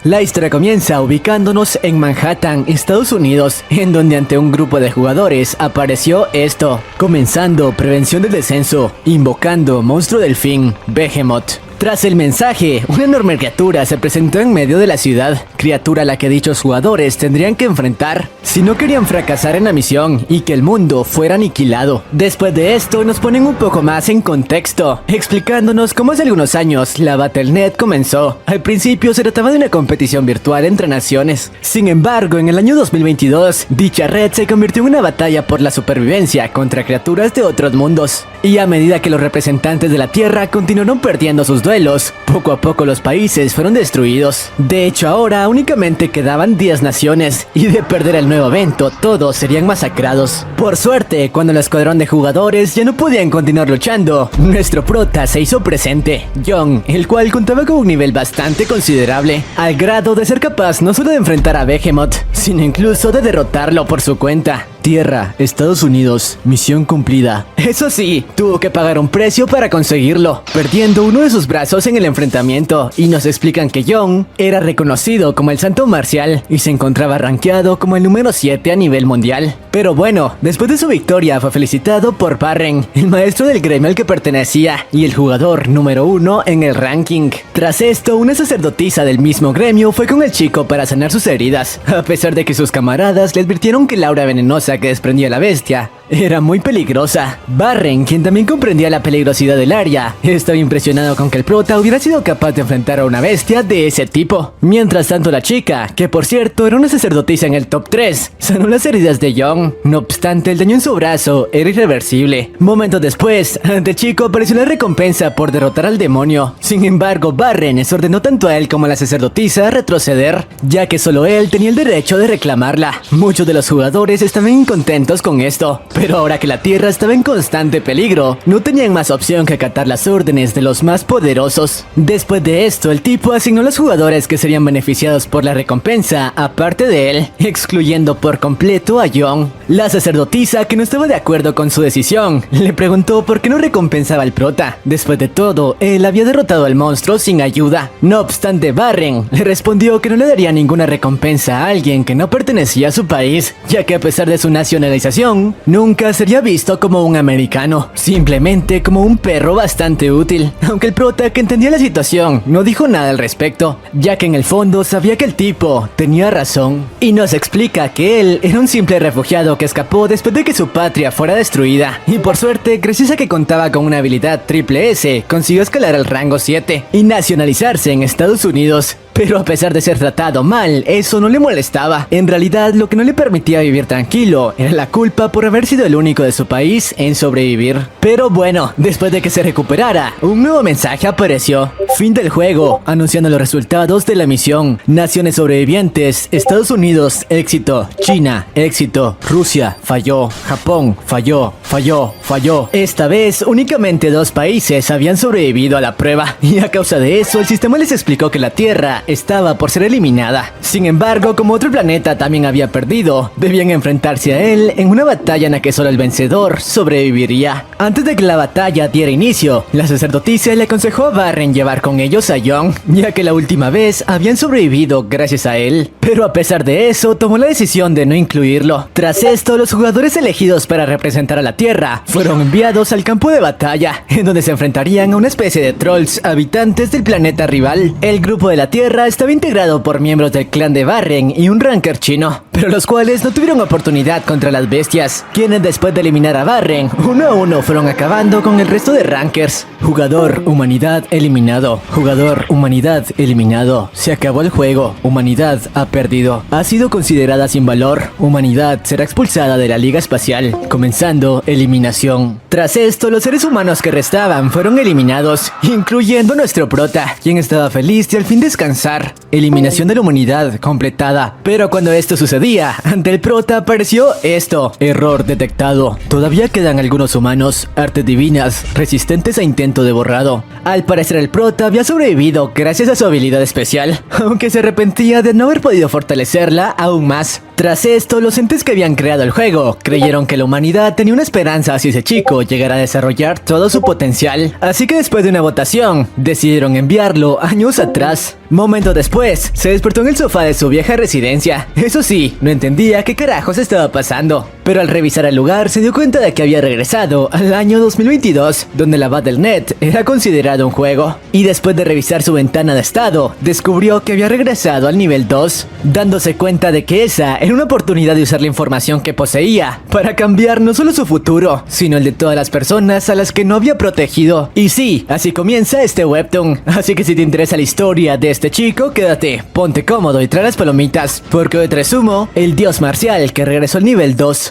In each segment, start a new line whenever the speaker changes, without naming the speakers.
La historia comienza ubicándonos en Manhattan, Estados Unidos, en donde ante un grupo de jugadores apareció esto, comenzando prevención del descenso, invocando monstruo delfín, Behemoth. Tras el mensaje, una enorme criatura se presentó en medio de la ciudad, criatura a la que dichos jugadores tendrían que enfrentar si no querían fracasar en la misión y que el mundo fuera aniquilado. Después de esto nos ponen un poco más en contexto, explicándonos cómo hace algunos años la Battle.net comenzó. Al principio se trataba de una competición virtual entre naciones. Sin embargo, en el año 2022, dicha red se convirtió en una batalla por la supervivencia contra criaturas de otros mundos. Y a medida que los representantes de la Tierra continuaron perdiendo sus duelos, poco a poco los países fueron destruidos. De hecho, ahora únicamente quedaban 10 naciones, y de perder el nuevo evento, todos serían masacrados. Por suerte, cuando el escuadrón de jugadores ya no podían continuar luchando, nuestro prota se hizo presente, John, el cual contaba con un nivel bastante considerable, al grado de ser capaz no solo de enfrentar a Behemoth, sino incluso de derrotarlo por su cuenta. Tierra, Estados Unidos, misión cumplida. Eso sí, tuvo que pagar un precio para conseguirlo, perdiendo uno de sus brazos en el enfrentamiento, y nos explican que John era reconocido como el santo marcial y se encontraba rankeado como el número 7 a nivel mundial. Pero bueno, después de su victoria fue felicitado por Barren, el maestro del gremio al que pertenecía y el jugador número 1 en el ranking. Tras esto, una sacerdotisa del mismo gremio fue con el chico para sanar sus heridas, a pesar de que sus camaradas le advirtieron que la aura venenosa que desprendía la bestia era muy peligrosa. Barren, quien también comprendía la peligrosidad del área, estaba impresionado con que el prota hubiera sido capaz de enfrentar a una bestia de ese tipo. Mientras tanto, la chica, que por cierto era una sacerdotisa en el top 3, sanó las heridas de John. No obstante, el daño en su brazo era irreversible. Momentos después, ante el chico apareció la recompensa por derrotar al demonio. Sin embargo, Barren les ordenó tanto a él como a la sacerdotisa a retroceder, ya que solo él tenía el derecho de reclamarla. Muchos de los jugadores estaban incontentos con esto, pero ahora que la Tierra estaba en constante peligro, no tenían más opción que acatar las órdenes de los más poderosos. Después de esto, el tipo asignó a los jugadores que serían beneficiados por la recompensa, aparte de él, excluyendo por completo a John. La sacerdotisa, que no estaba de acuerdo con su decisión, le preguntó por qué no recompensaba al prota. Después de todo, él había derrotado al monstruo sin ayuda. No obstante, Barren le respondió que no le daría ninguna recompensa a alguien que no pertenecía a su país, ya que a pesar de su nacionalización, nunca sería visto como un americano, simplemente como un perro bastante útil. Aunque el prota, que entendía la situación, no dijo nada al respecto, ya que en el fondo sabía que el tipo tenía razón. Y nos explica que él era un simple refugiado que escapó después de que su patria fuera destruida. Y por suerte, gracias a que contaba con una habilidad triple S, consiguió escalar al rango 7 y nacionalizarse en Estados Unidos. Pero a pesar de ser tratado mal, eso no le molestaba. En realidad, lo que no le permitía vivir tranquilo era la culpa por haber sido el único de su país en sobrevivir. Pero bueno, después de que se recuperara, un nuevo mensaje apareció. Fin del juego, anunciando los resultados de la misión. Naciones sobrevivientes: Estados Unidos, éxito; China, éxito; Rusia, falló; Japón, falló, falló, falló. Esta vez, únicamente 2 países habían sobrevivido a la prueba, y a causa de eso, el sistema les explicó que la Tierra estaba por ser eliminada. Sin embargo, como otro planeta también había perdido, debían enfrentarse a él en una batalla en la que solo el vencedor sobreviviría. Antes de que la batalla diera inicio, la sacerdotisa le aconsejó a Barren llevar con ellos a John, ya que la última vez habían sobrevivido gracias a él. Pero a pesar de eso, tomó la decisión de no incluirlo. Tras esto, los jugadores elegidos para representar a la Tierra fueron enviados al campo de batalla, en donde se enfrentarían a una especie de trolls habitantes del planeta rival. El grupo de la Tierra estaba integrado por miembros del clan de Barren y un ranker chino, pero los cuales no tuvieron oportunidad contra las bestias, quienes después de eliminar a Barren, uno a uno fueron acabando con el resto de rankers. Jugador, humanidad, eliminado. Jugador, humanidad, eliminado. Se acabó el juego. Humanidad ha perdido. Ha sido considerada sin valor. Humanidad será expulsada de la Liga Espacial. Comenzando eliminación. Tras esto, los seres humanos que restaban fueron eliminados, incluyendo nuestro prota, quien estaba feliz de al fin descansar. Eliminación de la humanidad completada. Pero cuando esto sucedía, ante el prota apareció esto: error detectado. Todavía quedan algunos humanos, artes divinas, resistentes a intento de borrado. Al parecer, el prota había sobrevivido gracias a su habilidad especial, aunque se arrepentía de no haber podido fortalecerla aún más. Tras esto, los entes que habían creado el juego creyeron que la humanidad tenía una esperanza si ese chico llegara a desarrollar todo su potencial, así que después de una votación, decidieron enviarlo años atrás. Momento después, se despertó en el sofá de su vieja residencia. Eso sí, no entendía qué carajos estaba pasando, pero al revisar el lugar se dio cuenta de que había regresado al año 2022, donde la Battle.net era considerado un juego. Y después de revisar su ventana de estado, descubrió que había regresado al nivel 2, dándose cuenta de que esa era una oportunidad de usar la información que poseía para cambiar no solo su futuro, sino el de todas las personas a las que no había protegido. Y sí, así comienza este webtoon. Así que si te interesa la historia de este chico, quédate, ponte cómodo y trae las palomitas, porque hoy te resumo el dios marcial que regresó al nivel 2.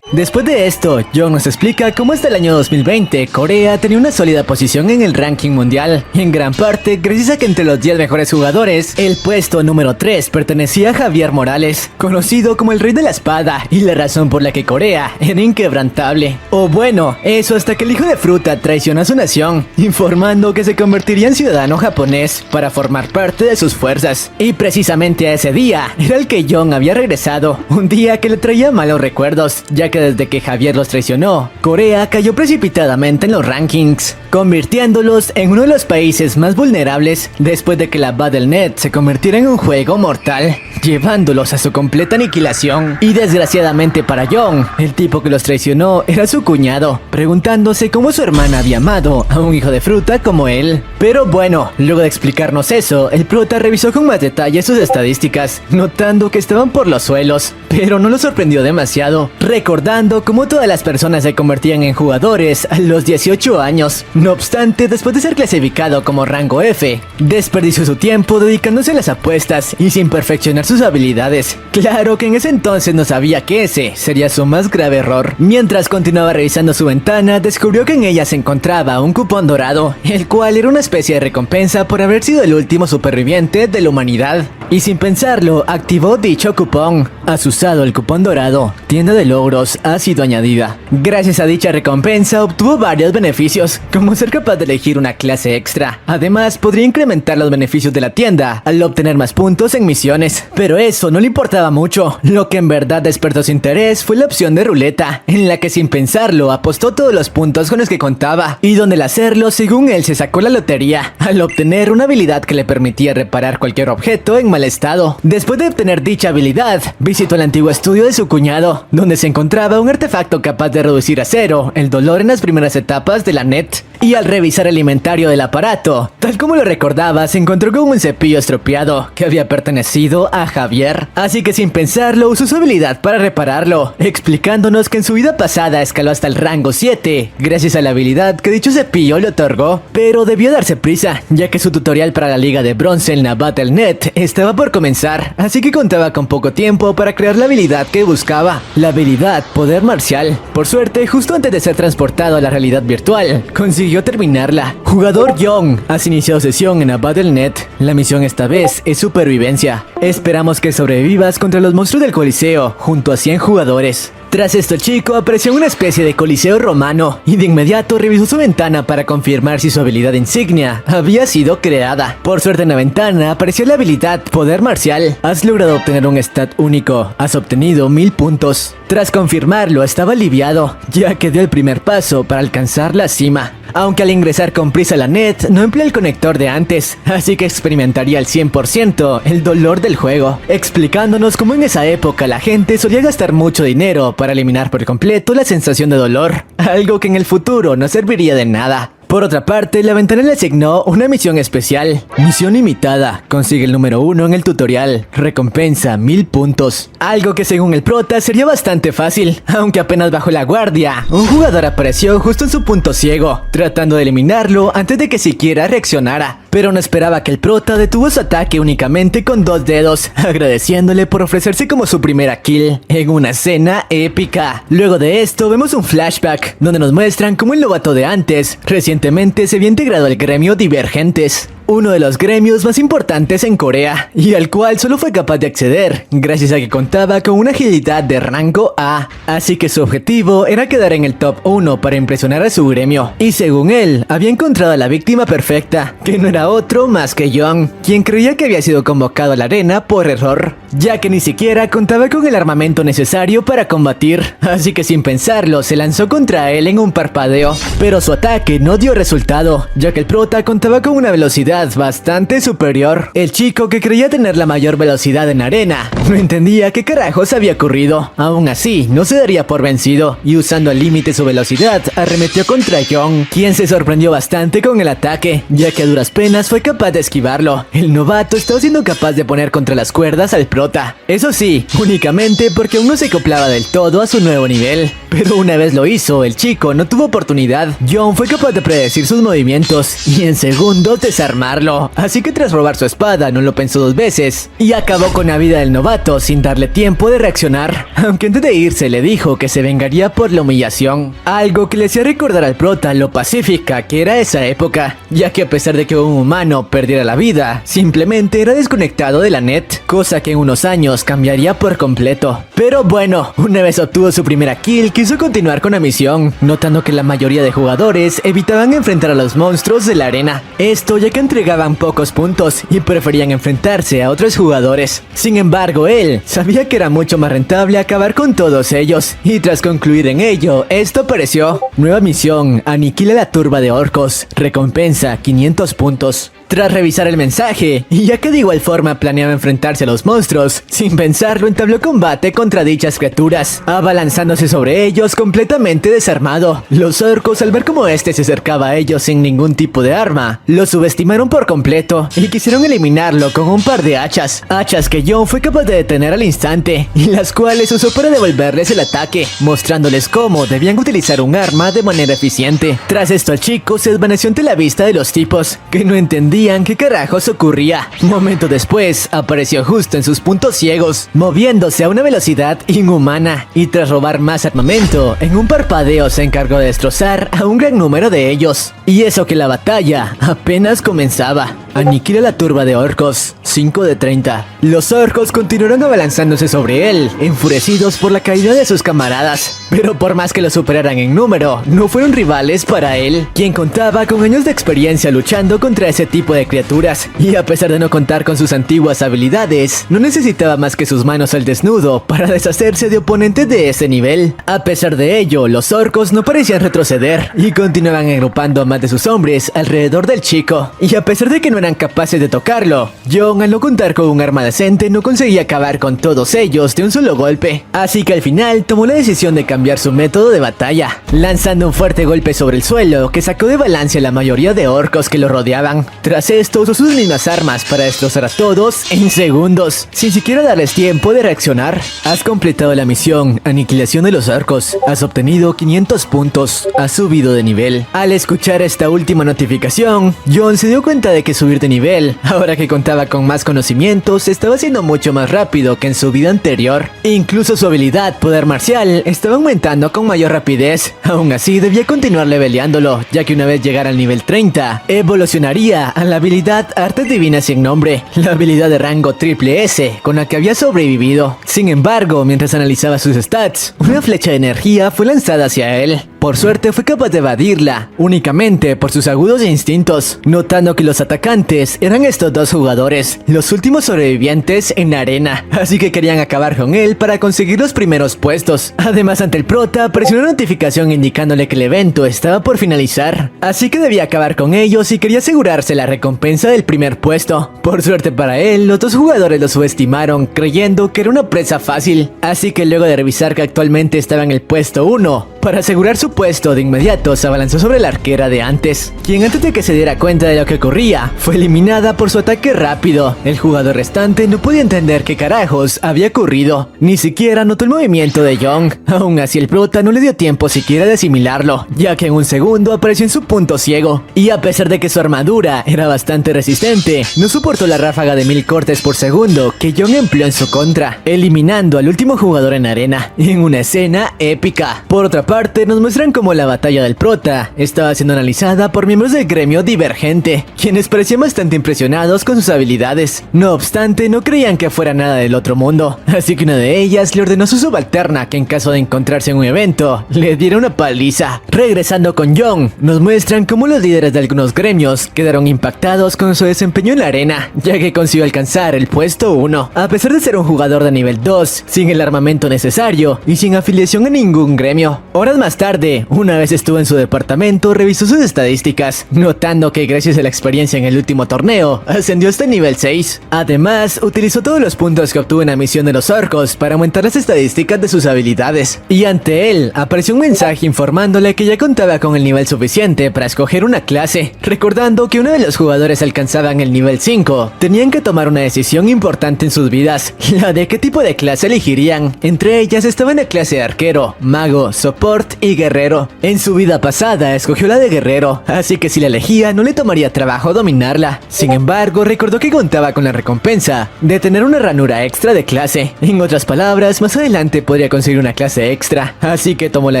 Después de esto, Jong nos explica cómo hasta el año 2020 Corea tenía una sólida posición en el ranking mundial, en gran parte gracias a que entre los 10 mejores jugadores, el puesto número 3 pertenecía a Javier Morales, conocido como el Rey de la Espada, y la razón por la que Corea era inquebrantable. O bueno, eso hasta que el hijo de fruta traicionó a su nación, informando que se convertiría en ciudadano japonés para formar parte de sus fuerzas. Y precisamente a ese día era el que Jong había regresado, un día que le traía malos recuerdos, ya que desde que Javier los traicionó, Corea cayó precipitadamente en los rankings, convirtiéndolos en uno de los países más vulnerables después de que la Battle.net se convirtiera en un juego mortal, llevándolos a su completa aniquilación. Y desgraciadamente para Jong, el tipo que los traicionó era su cuñado, preguntándose cómo su hermana había amado a un hijo de fruta como él. Pero bueno, luego de explicarnos eso, el prota revisó con más detalle sus estadísticas, notando que estaban por los suelos, pero no lo sorprendió demasiado, recordando cómo todas las personas se convertían en jugadores a los 18 años. No obstante, después de ser clasificado como rango F, desperdició su tiempo dedicándose a las apuestas y sin perfeccionar sus habilidades. Claro que en ese entonces no sabía que ese sería su más grave error. Mientras continuaba revisando su ventana, descubrió que en ella se encontraba un cupón dorado, el cual era una especie de recompensa por haber sido el último superviviente de la humanidad. Y sin pensarlo, activó dicho cupón. Asusado, el cupón dorado, tienda de logros, ha sido añadida. Gracias a dicha recompensa obtuvo varios beneficios, como ser capaz de elegir una clase extra. Además, podría incrementar los beneficios de la tienda al obtener más puntos en misiones. Pero eso no le importaba mucho. Lo que en verdad despertó su interés fue la opción de ruleta, en la que sin pensarlo apostó todos los puntos con los que contaba, y donde al hacerlo, según él, se sacó la lotería, al obtener una habilidad que le permitía reparar cualquier objeto en mal estado. Después de obtener dicha habilidad, visitó el antiguo estudio de su cuñado, donde se encontraba un artefacto capaz de reducir a cero el dolor en las primeras etapas de la NET. Y al revisar el inventario del aparato, tal como lo recordaba, se encontró con un cepillo estropeado que había pertenecido a Javier. Así que sin pensarlo, usó su habilidad para repararlo, explicándonos que en su vida pasada escaló hasta el rango 7, gracias a la habilidad que dicho cepillo le otorgó. Pero debió darse prisa, ya que su tutorial para la liga de bronce en la Battle.net estaba por comenzar, así que contaba con poco tiempo para crear la habilidad que buscaba, la habilidad Poder Marcial. Por suerte, justo antes de ser transportado a la realidad virtual, consiguió terminarla. Jugador Jong, has iniciado sesión en la Battle.net. La misión esta vez es supervivencia. Esperamos que sobrevivas contra los monstruos del Coliseo, junto a 100 jugadores. Tras esto, el chico apareció en una especie de coliseo romano y de inmediato revisó su ventana para confirmar si su habilidad insignia había sido creada. Por suerte, en la ventana apareció la habilidad Poder Marcial. Has logrado obtener un stat único. Has obtenido 1000 puntos. Tras confirmarlo, estaba aliviado, ya que dio el primer paso para alcanzar la cima. Aunque al ingresar con prisa a la net, no emplea el conector de antes, así que experimentaría al 100% el dolor del juego, explicándonos cómo en esa época la gente solía gastar mucho dinero para eliminar por completo la sensación de dolor, algo que en el futuro no serviría de nada. Por otra parte, la ventana le asignó una misión especial. Misión limitada. Consigue el número 1 en el tutorial. Recompensa 1000 puntos. Algo que según el prota sería bastante fácil. Aunque apenas bajó la guardia, un jugador apareció justo en su punto ciego, tratando de eliminarlo antes de que siquiera reaccionara. pero no esperaba que el prota detuvo su ataque únicamente con 2 dedos, agradeciéndole por ofrecerse como su primera kill en una escena épica. Luego de esto vemos un flashback donde nos muestran cómo el novato de antes recientemente se había integrado al gremio Divergentes, uno de los gremios más importantes en Corea, y al cual solo fue capaz de acceder gracias a que contaba con una agilidad de rango A, así que su objetivo era quedar en el top 1 para impresionar a su gremio, y según él, había encontrado a la víctima perfecta, que no era otro más que Young, quien creía que había sido convocado a la arena por error, ya que ni siquiera contaba con el armamento necesario para combatir, así que sin pensarlo se lanzó contra él en un parpadeo, pero su ataque no dio resultado, ya que el prota contaba con una velocidad bastante superior. El chico, que creía tener la mayor velocidad en arena, no entendía qué carajos había ocurrido. Aún así, no se daría por vencido, y usando al límite su velocidad, arremetió contra Young, quien se sorprendió bastante con el ataque, ya que a duras penas fue capaz de esquivarlo. El novato estaba siendo capaz de poner contra las cuerdas al prota, eso sí, únicamente porque aún no se acoplaba del todo a su nuevo nivel. Pero una vez lo hizo, el chico no tuvo oportunidad. Young fue capaz de predecir sus movimientos y en segundos desarmarlo, así que tras robar su espada no lo pensó 2 veces y acabó con la vida del novato sin darle tiempo de reaccionar, aunque antes de irse le dijo que se vengaría por la humillación, algo que le hacía recordar al prota lo pacífica que era esa época, ya que a pesar de que un humano perdiera la vida, simplemente era desconectado de la net, cosa que en unos años cambiaría por completo. Pero bueno, una vez obtuvo su primera kill, quiso continuar con la misión, notando que la mayoría de jugadores evitaban enfrentar a los monstruos de la arena, esto ya que entregaban pocos puntos y preferían enfrentarse a otros jugadores. Sin embargo, él sabía que era mucho más rentable acabar con todos ellos, y tras concluir en ello, esto apareció: nueva misión, aniquila la turba de orcos, recompensa 500 puntos. Tras revisar el mensaje, y ya que de igual forma planeaba enfrentarse a los monstruos, sin pensarlo entabló combate contra dichas criaturas, abalanzándose sobre ellos completamente desarmado. Los orcos, al ver cómo este se acercaba a ellos sin ningún tipo de arma, lo subestimaron por completo y quisieron eliminarlo con un par de hachas que Young fue capaz de detener al instante, y las cuales usó para devolverles el ataque, mostrándoles cómo debían utilizar un arma de manera eficiente. Tras esto, el chico se desvaneció ante la vista de los tipos, que no entendían qué carajos ocurría. Momento después, apareció justo en sus puntos ciegos, moviéndose a una velocidad inhumana, y tras robar más armamento, en un parpadeo se encargó de destrozar a un gran número de ellos. Y eso que la batalla apenas comenzaba. Aniquila la turba de orcos, 5 de 30. Los orcos continuaron abalanzándose sobre él, enfurecidos por la caída de sus camaradas, pero por más que lo superaran en número, no fueron rivales para él, quien contaba con años de experiencia luchando contra ese tipo de criaturas, y a pesar de no contar con sus antiguas habilidades, no necesitaba más que sus manos al desnudo para deshacerse de oponentes de ese nivel. A pesar de ello, los orcos no parecían retroceder, y continuaban agrupando a más de sus hombres alrededor del chico, y a pesar de que no eran capaces de tocarlo, Young, al no contar con un arma decente, no conseguía acabar con todos ellos de un solo golpe, así que al final tomó la decisión de cambiar su método de batalla, lanzando un fuerte golpe sobre el suelo que sacó de balance a la mayoría de orcos que lo rodeaban. Tras esto, usó sus mismas armas para destrozar a todos en segundos, sin siquiera darles tiempo de reaccionar. Has completado la misión, aniquilación de los orcos, has obtenido 500 puntos, has subido de nivel. Al escuchar esta última notificación, Young se dio cuenta de que subir de nivel, ahora que contaba con más conocimientos, estaba siendo mucho más rápido que en su vida anterior. Incluso su habilidad poder marcial estaba aumentando con mayor rapidez. Aún así, debía continuar leveleándolo, ya que una vez llegara al nivel 30, evolucionaría a la habilidad Artes Divinas sin nombre, la habilidad de rango triple S con la que había sobrevivido. Sin embargo, mientras analizaba sus stats, una flecha de energía fue lanzada hacia él. Por suerte fue capaz de evadirla, únicamente por sus agudos instintos, notando que los atacantes eran estos 2 jugadores, los últimos sobrevivientes en la arena, así que querían acabar con él para conseguir los primeros puestos. Además, ante el prota apareció una notificación indicándole que el evento estaba por finalizar, así que debía acabar con ellos y quería asegurarse la recompensa del primer puesto. Por suerte para él, los 2 jugadores lo subestimaron, creyendo que era una presa fácil, así que luego de revisar que actualmente estaba en el puesto 1, Para asegurar su puesto, de inmediato se abalanzó sobre la arquera de antes, quien antes de que se diera cuenta de lo que ocurría, fue eliminada por su ataque rápido. El jugador restante no podía entender qué carajos había ocurrido, ni siquiera notó el movimiento de Young. Aún así el prota no le dio tiempo siquiera de asimilarlo, ya que en un segundo apareció en su punto ciego, y a pesar de que su armadura era bastante resistente, no soportó la ráfaga de 1000 cortes por segundo que Young empleó en su contra, eliminando al último jugador en arena, en una escena épica. Por otra parte, nos muestran cómo la batalla del prota estaba siendo analizada por miembros del gremio Divergente, quienes parecían bastante impresionados con sus habilidades. No obstante, no creían que fuera nada del otro mundo, así que una de ellas le ordenó a su subalterna que en caso de encontrarse en un evento, le diera una paliza. Regresando con Young, nos muestran cómo los líderes de algunos gremios quedaron impactados con su desempeño en la arena, ya que consiguió alcanzar el puesto 1, a pesar de ser un jugador de nivel 2, sin el armamento necesario y sin afiliación a ningún gremio. Horas más tarde, una vez estuvo en su departamento, revisó sus estadísticas, notando que gracias a la experiencia en el último torneo, ascendió hasta el nivel 6. Además, utilizó todos los puntos que obtuvo en la misión de los orcos para aumentar las estadísticas de sus habilidades. Y ante él, apareció un mensaje informándole que ya contaba con el nivel suficiente para escoger una clase. Recordando que uno de los jugadores alcanzaban el nivel 5, tenían que tomar una decisión importante en sus vidas, la de qué tipo de clase elegirían. Entre ellas estaban la clase de arquero, mago, support y guerrero. En su vida pasada escogió la de guerrero, así que si la elegía no le tomaría trabajo dominarla. Sin embargo, recordó que contaba con la recompensa de tener una ranura extra de clase. En otras palabras, más adelante podría conseguir una clase extra, así que tomó la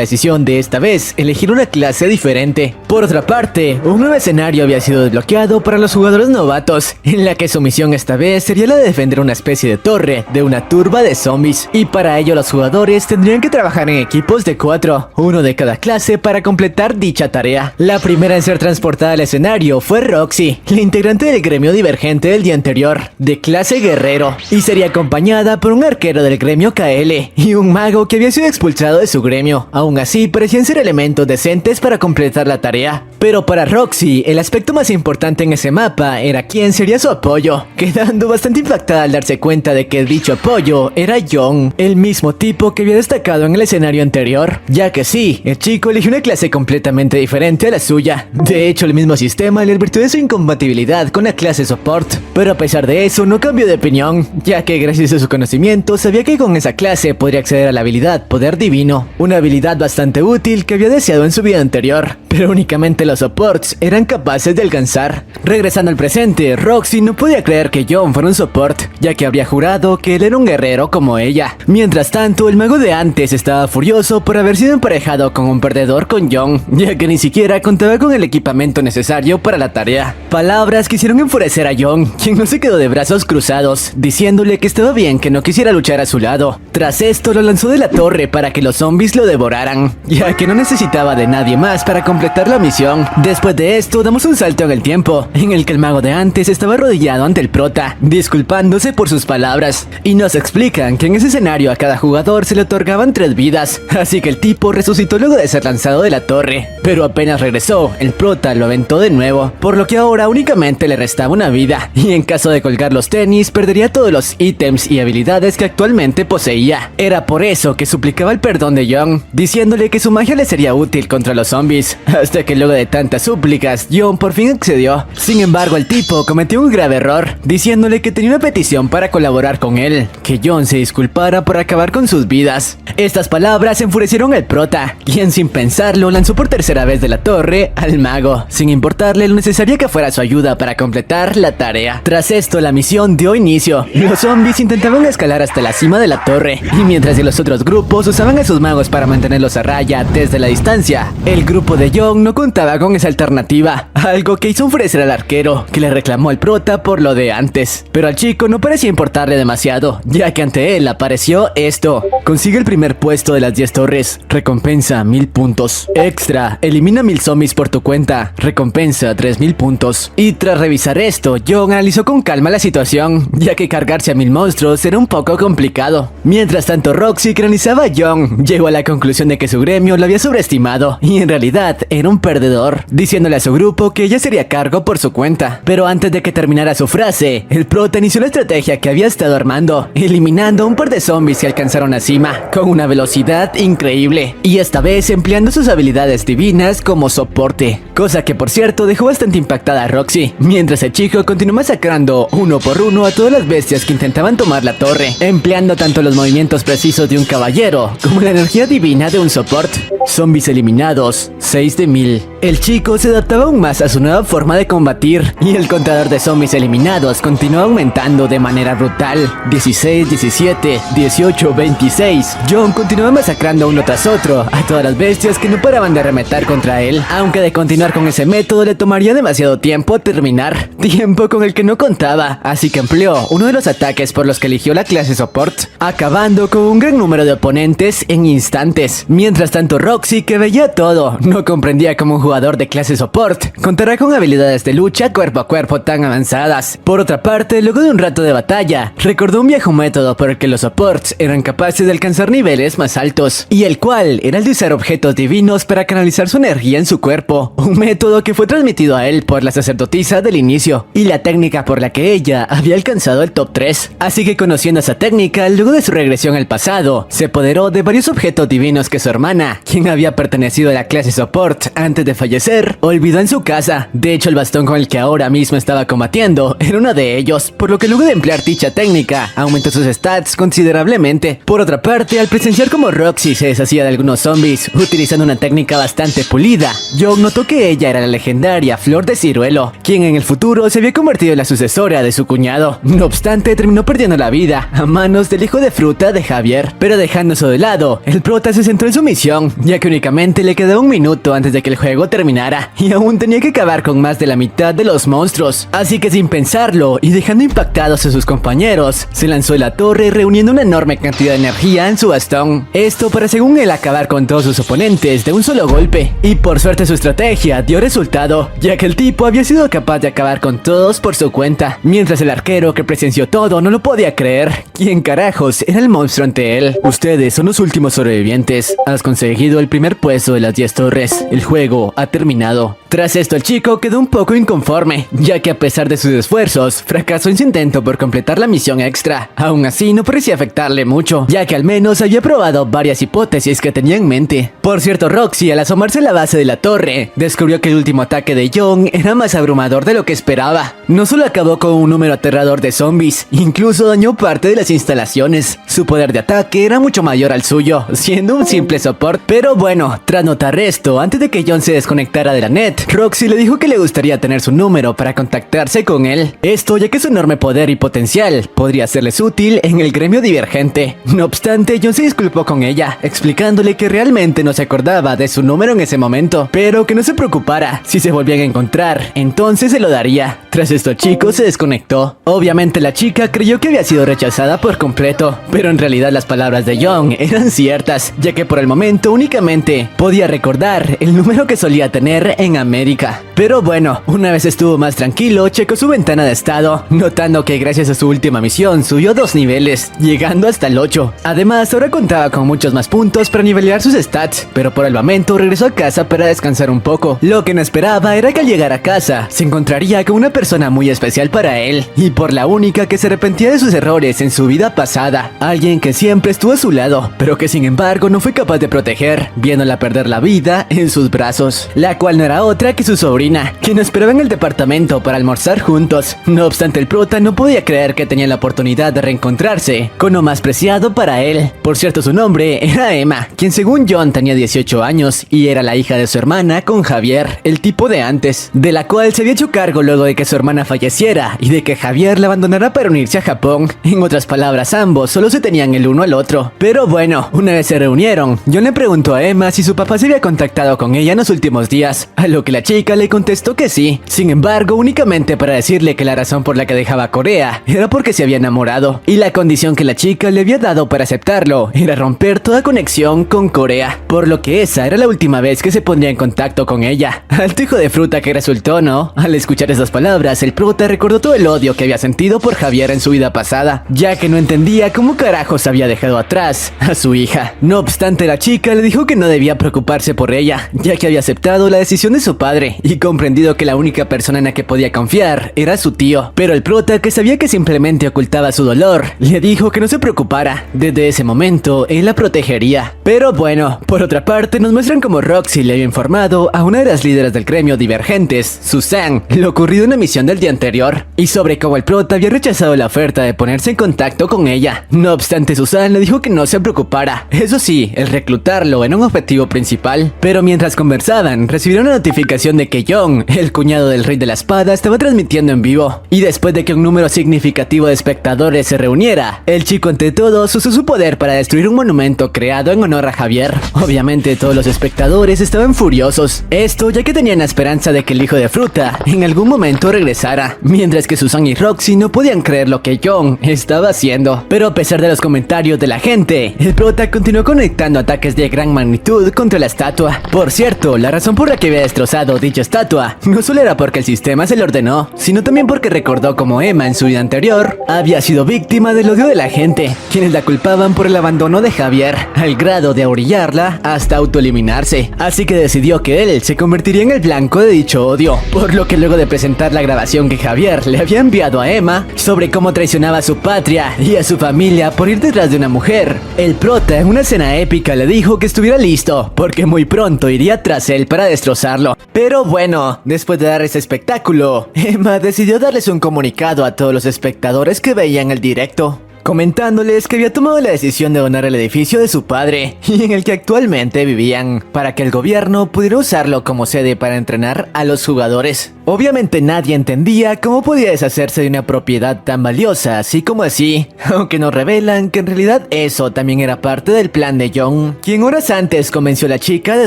decisión de esta vez elegir una clase diferente. Por otra parte, un nuevo escenario había sido desbloqueado para los jugadores novatos, en la que su misión esta vez sería la de defender una especie de torre de una turba de zombies, y para ello los jugadores tendrían que trabajar en equipos de 4, uno de cada clase, para completar dicha tarea. La primera en ser transportada al escenario fue Roxy, la integrante del gremio Divergente del día anterior, de clase guerrero, y sería acompañada por un arquero del gremio KL y un mago que había sido expulsado de su gremio. Aún así, parecían ser elementos decentes para completar la tarea. Pero para Roxy, el aspecto más importante en ese mapa era quién sería su apoyo, quedando bastante impactada al darse cuenta de que dicho apoyo era Young, el mismo tipo que había destacado en el escenario anterior, ya que sí, el chico eligió una clase completamente diferente a la suya. De hecho, el mismo sistema le advirtió de su incompatibilidad con la clase support, pero a pesar de eso no cambió de opinión, ya que gracias a su conocimiento sabía que con esa clase podría acceder a la habilidad Poder Divino, una habilidad bastante útil que había deseado en su vida anterior, pero únicamente los supports eran capaces de alcanzar. Regresando al presente, Roxy no podía creer que Young fuera un support, ya que habría jurado que él era un guerrero como ella. Mientras tanto, el mago de antes estaba furioso por haber sido emparejado con un perdedor con Young, ya que ni siquiera contaba con el equipamiento necesario para la tarea. Palabras que hicieron enfurecer a Young, quien no se quedó de brazos cruzados, diciéndole que estaba bien que no quisiera luchar a su lado. Tras esto, lo lanzó de la torre para que los zombies lo devoraran, ya que no necesitaba de nadie más para completar la misión. Después de esto, damos un salto en el tiempo, en el que el mago de antes estaba arrodillado ante el prota, disculpándose por sus palabras, y nos explican que en ese escenario a cada jugador se le otorgaban 3 vidas, así que el tipo resucitó luego de ser lanzado de la torre, pero apenas regresó, el prota lo aventó de nuevo, por lo que ahora únicamente le restaba una vida, y en caso de colgar los tenis, perdería todos los ítems y habilidades que actualmente poseía. Era por eso que suplicaba el perdón de Young, diciéndole que su magia le sería útil contra los zombies, hasta que luego de tantas súplicas, Young por fin accedió. Sin embargo, el tipo cometió un grave error, diciéndole que tenía una petición para colaborar con él, que Young se disculpara por acabar con sus vidas. Estas palabras enfurecieron al prota, quien sin pensarlo lanzó por tercera vez de la torre al mago, sin importarle lo necesaria que fuera su ayuda para completar la tarea. Tras esto, la misión dio inicio. Los zombies intentaban escalar hasta la cima de la torre, y mientras que los otros grupos usaban a sus magos para mantenerlos a raya desde la distancia, el grupo de Young no contaba con esa alternativa, algo que hizo enfurecer al arquero, que le reclamó al prota por lo de antes. Pero al chico no parecía importarle demasiado, ya que ante él apareció esto: consigue el primer puesto de las 10 torres, recompensa 1000 puntos. Extra, elimina 1000 zombies por tu cuenta, recompensa 3000 puntos. Y tras revisar esto, Young analizó con calma la situación, ya que cargarse a 1000 monstruos era un poco complicado. Mientras tanto, Roxy, que analizaba a Young, llegó a la conclusión de que su gremio lo había sobreestimado, y en realidad era un perdedor, diciéndole a su grupo que ella sería cargo por su cuenta. Pero antes de que terminara su frase, el prota inició la estrategia que había estado armando, eliminando a un par de zombies que alcanzaron la cima con una velocidad increíble. y esta vez empleando sus habilidades divinas como soporte, cosa que por cierto dejó bastante impactada a Roxy, mientras el chico continuó masacrando uno por uno a todas las bestias que intentaban tomar la torre, empleando tanto los movimientos precisos de un caballero como la energía divina de un soporte. Zombies eliminados, 6 de 1000. El chico se adaptaba aún más a su nueva forma de combatir y el contador de zombies eliminados continuó aumentando de manera brutal. 16, 17, 18, 26. John continuaba masacrando uno tras otro a todas las bestias que no paraban de arremeter contra él, aunque de continuar con ese método le tomaría demasiado tiempo terminar, tiempo con el que no contaba, así que empleó uno de los ataques por los que eligió la clase Support, acabando con un gran número de oponentes en instantes. Mientras tanto Roxy, que veía todo, no comprendía cómo un jugador de clase Support contará con habilidades de lucha cuerpo a cuerpo tan avanzadas. Por otra parte, luego de un rato de batalla, recordó un viejo método por el que los Supports eran capaces de alcanzar niveles más altos, y el cual era el de usar objetos divinos para canalizar su energía en su cuerpo, un método que fue transmitido a él por la sacerdotisa del inicio, y la técnica por la que ella había alcanzado el top 3. Así que conociendo esa técnica, luego de su regresión al pasado, se apoderó de varios objetos divinos que su hermana, quien había pertenecido a la clase Support antes de fallecer, olvidó en su casa. De hecho, el bastón con el que ahora mismo estaba combatiendo era uno de ellos, por lo que luego de emplear dicha técnica, aumentó sus stats considerablemente. Por otra parte, al presenciar como Roxy se deshacía de algunos zombies, utilizando una técnica bastante pulida, John notó que ella era la legendaria Flor de Ciruelo, quien en el futuro se había convertido en la sucesora de su cuñado. No obstante, terminó perdiendo la vida a manos del hijo de fruta de Javier, pero dejando eso de lado, el prota se centró en su misión, ya que únicamente le quedaba un minuto antes de que el juego terminara, y aún tenía que acabar con más de la mitad de los monstruos. Así que sin pensarlo, y dejando impactados a sus compañeros, se lanzó a la torre reuniendo una enorme cantidad de energía en su bastón. Esto para, según él, acabar con todos sus oponentes de un solo golpe. Y por suerte su estrategia dio resultado, ya que el tipo había sido capaz de acabar con todos por su cuenta, mientras el arquero que presenció todo no lo podía creer. ¿Quién carajos era el monstruo ante él? Ustedes son los últimos sobrevivientes. Has conseguido el primer puesto de las 10 torres. El juego ha terminado. Tras esto, el chico quedó un poco inconforme, ya que a pesar de sus esfuerzos, fracasó en su intento por completar la misión extra. Aún así, no parecía afectarle mucho, ya que al menos había probado varias hipótesis que tenía en mente. Por cierto, Roxy, al asomarse a la base de la torre, descubrió que el último ataque de John era más abrumador de lo que esperaba. No solo acabó con un número aterrador de zombies, incluso dañó parte de las instalaciones. Su poder de ataque era mucho mayor al suyo, siendo un simple soporte. Pero bueno, tras notar esto, antes de que John se desconectara de la net, Roxy le dijo que le gustaría tener su número para contactarse con él. Esto ya que su enorme poder y potencial podría serles útil en el gremio divergente. No obstante, John se disculpó con ella, explicándole que realmente no se acordaba de su número en ese momento, pero que no se preocupara, si se volvían a encontrar, entonces se lo daría. Tras esto, el chico se desconectó. Obviamente la chica creyó que había sido rechazada por completo, pero en realidad las palabras de John eran ciertas, ya que por el momento únicamente podía recordar el número que solía tener en América. Pero bueno, una vez estuvo más tranquilo, checó su ventana de estado, notando que gracias a su última misión subió 2 niveles, llegando hasta el 8. Además, ahora contaba con muchos más puntos para nivelar sus stats, pero por el momento regresó a casa para descansar un poco. Lo que no esperaba era que al llegar a casa, se encontraría con una persona muy especial para él, y por la única que se arrepentía de sus errores en su vida pasada. Alguien que siempre estuvo a su lado, pero que sin embargo no fue capaz de proteger, viéndola perder la vida en sus brazos, la cual no era otra que su sobrina, quien esperaba en el departamento para almorzar juntos. No obstante, el prota no podía creer que tenía la oportunidad de reencontrarse con lo más preciado para él. Por cierto, su nombre era Emma, quien según John tenía 18 años y era la hija de su hermana con Javier, el tipo de antes, de la cual se había hecho cargo luego de que su hermana falleciera y de que Javier la abandonara para unirse a Japón. En otras palabras, ambos solo se tenían el uno al otro. Pero bueno, una vez se reunieron, John le preguntó a Emma si su papá se había contactado con ella en los últimos días, a lo que la chica le contestó que sí. Sin embargo, únicamente para decirle que la razón por la que dejaba Corea era porque se había enamorado, y la condición que la chica le había dado para aceptarlo era romper toda conexión con Corea, por lo que esa era la última vez que se pondría en contacto con ella. Alto hijo de fruta que resultó, ¿no? Al escuchar esas palabras, palabras, el prota recordó todo el odio que había sentido por Javier en su vida pasada, ya que no entendía cómo carajos había dejado atrás a su hija. No obstante, la chica le dijo que no debía preocuparse por ella, ya que había aceptado la decisión de su padre y comprendido que la única persona en la que podía confiar era su tío. Pero el prota, que sabía que simplemente ocultaba su dolor, le dijo que no se preocupara. Desde ese momento, él la protegería. Pero bueno, por otra parte, nos muestran cómo Roxy le había informado a una de las líderes del gremio Divergentes, Susan, lo ocurrido en la misión del día anterior, y sobre cómo el prota había rechazado la oferta de ponerse en contacto con ella. No obstante, Susan le dijo que no se preocupara. Eso sí, el reclutarlo era un objetivo principal. Pero mientras conversaban, recibieron la notificación de que John, el cuñado del Rey de la Espada, estaba transmitiendo en vivo. Y después de que un número significativo de espectadores se reuniera, el chico ante todos usó su poder para destruir un monumento creado en honor a Javier. Obviamente todos los espectadores estaban furiosos. Esto ya que tenían la esperanza de que el hijo de Fruta en algún momento regresara, mientras que Susan y Roxy no podían creer lo que John estaba haciendo. Pero a pesar de los comentarios de la gente, el prota continuó conectando ataques de gran magnitud contra la estatua. Por cierto, la razón por la que había destrozado dicha estatua no solo era porque el sistema se le ordenó, sino también porque recordó cómo Emma en su vida anterior había sido víctima del odio de la gente, quienes la culpaban por el abandono de Javier, al grado de ahorillarla hasta autoeliminarse. Así que decidió que él se convertiría en el blanco de dicho odio, por lo que luego de presentar la grabación que Javier le había enviado a Emma sobre cómo traicionaba a su patria y a su familia por ir detrás de una mujer, el prota en una escena épica le dijo que estuviera listo, porque muy pronto iría tras él para destrozarlo. Pero bueno, después de dar ese espectáculo, Emma decidió darles un comunicado a todos los espectadores que veían el directo, comentándoles que había tomado la decisión de donar el edificio de su padre y en el que actualmente vivían, para que el gobierno pudiera usarlo como sede para entrenar a los jugadores. Obviamente nadie entendía cómo podía deshacerse de una propiedad tan valiosa así como así, aunque nos revelan que en realidad eso también era parte del plan de John, quien horas antes convenció a la chica de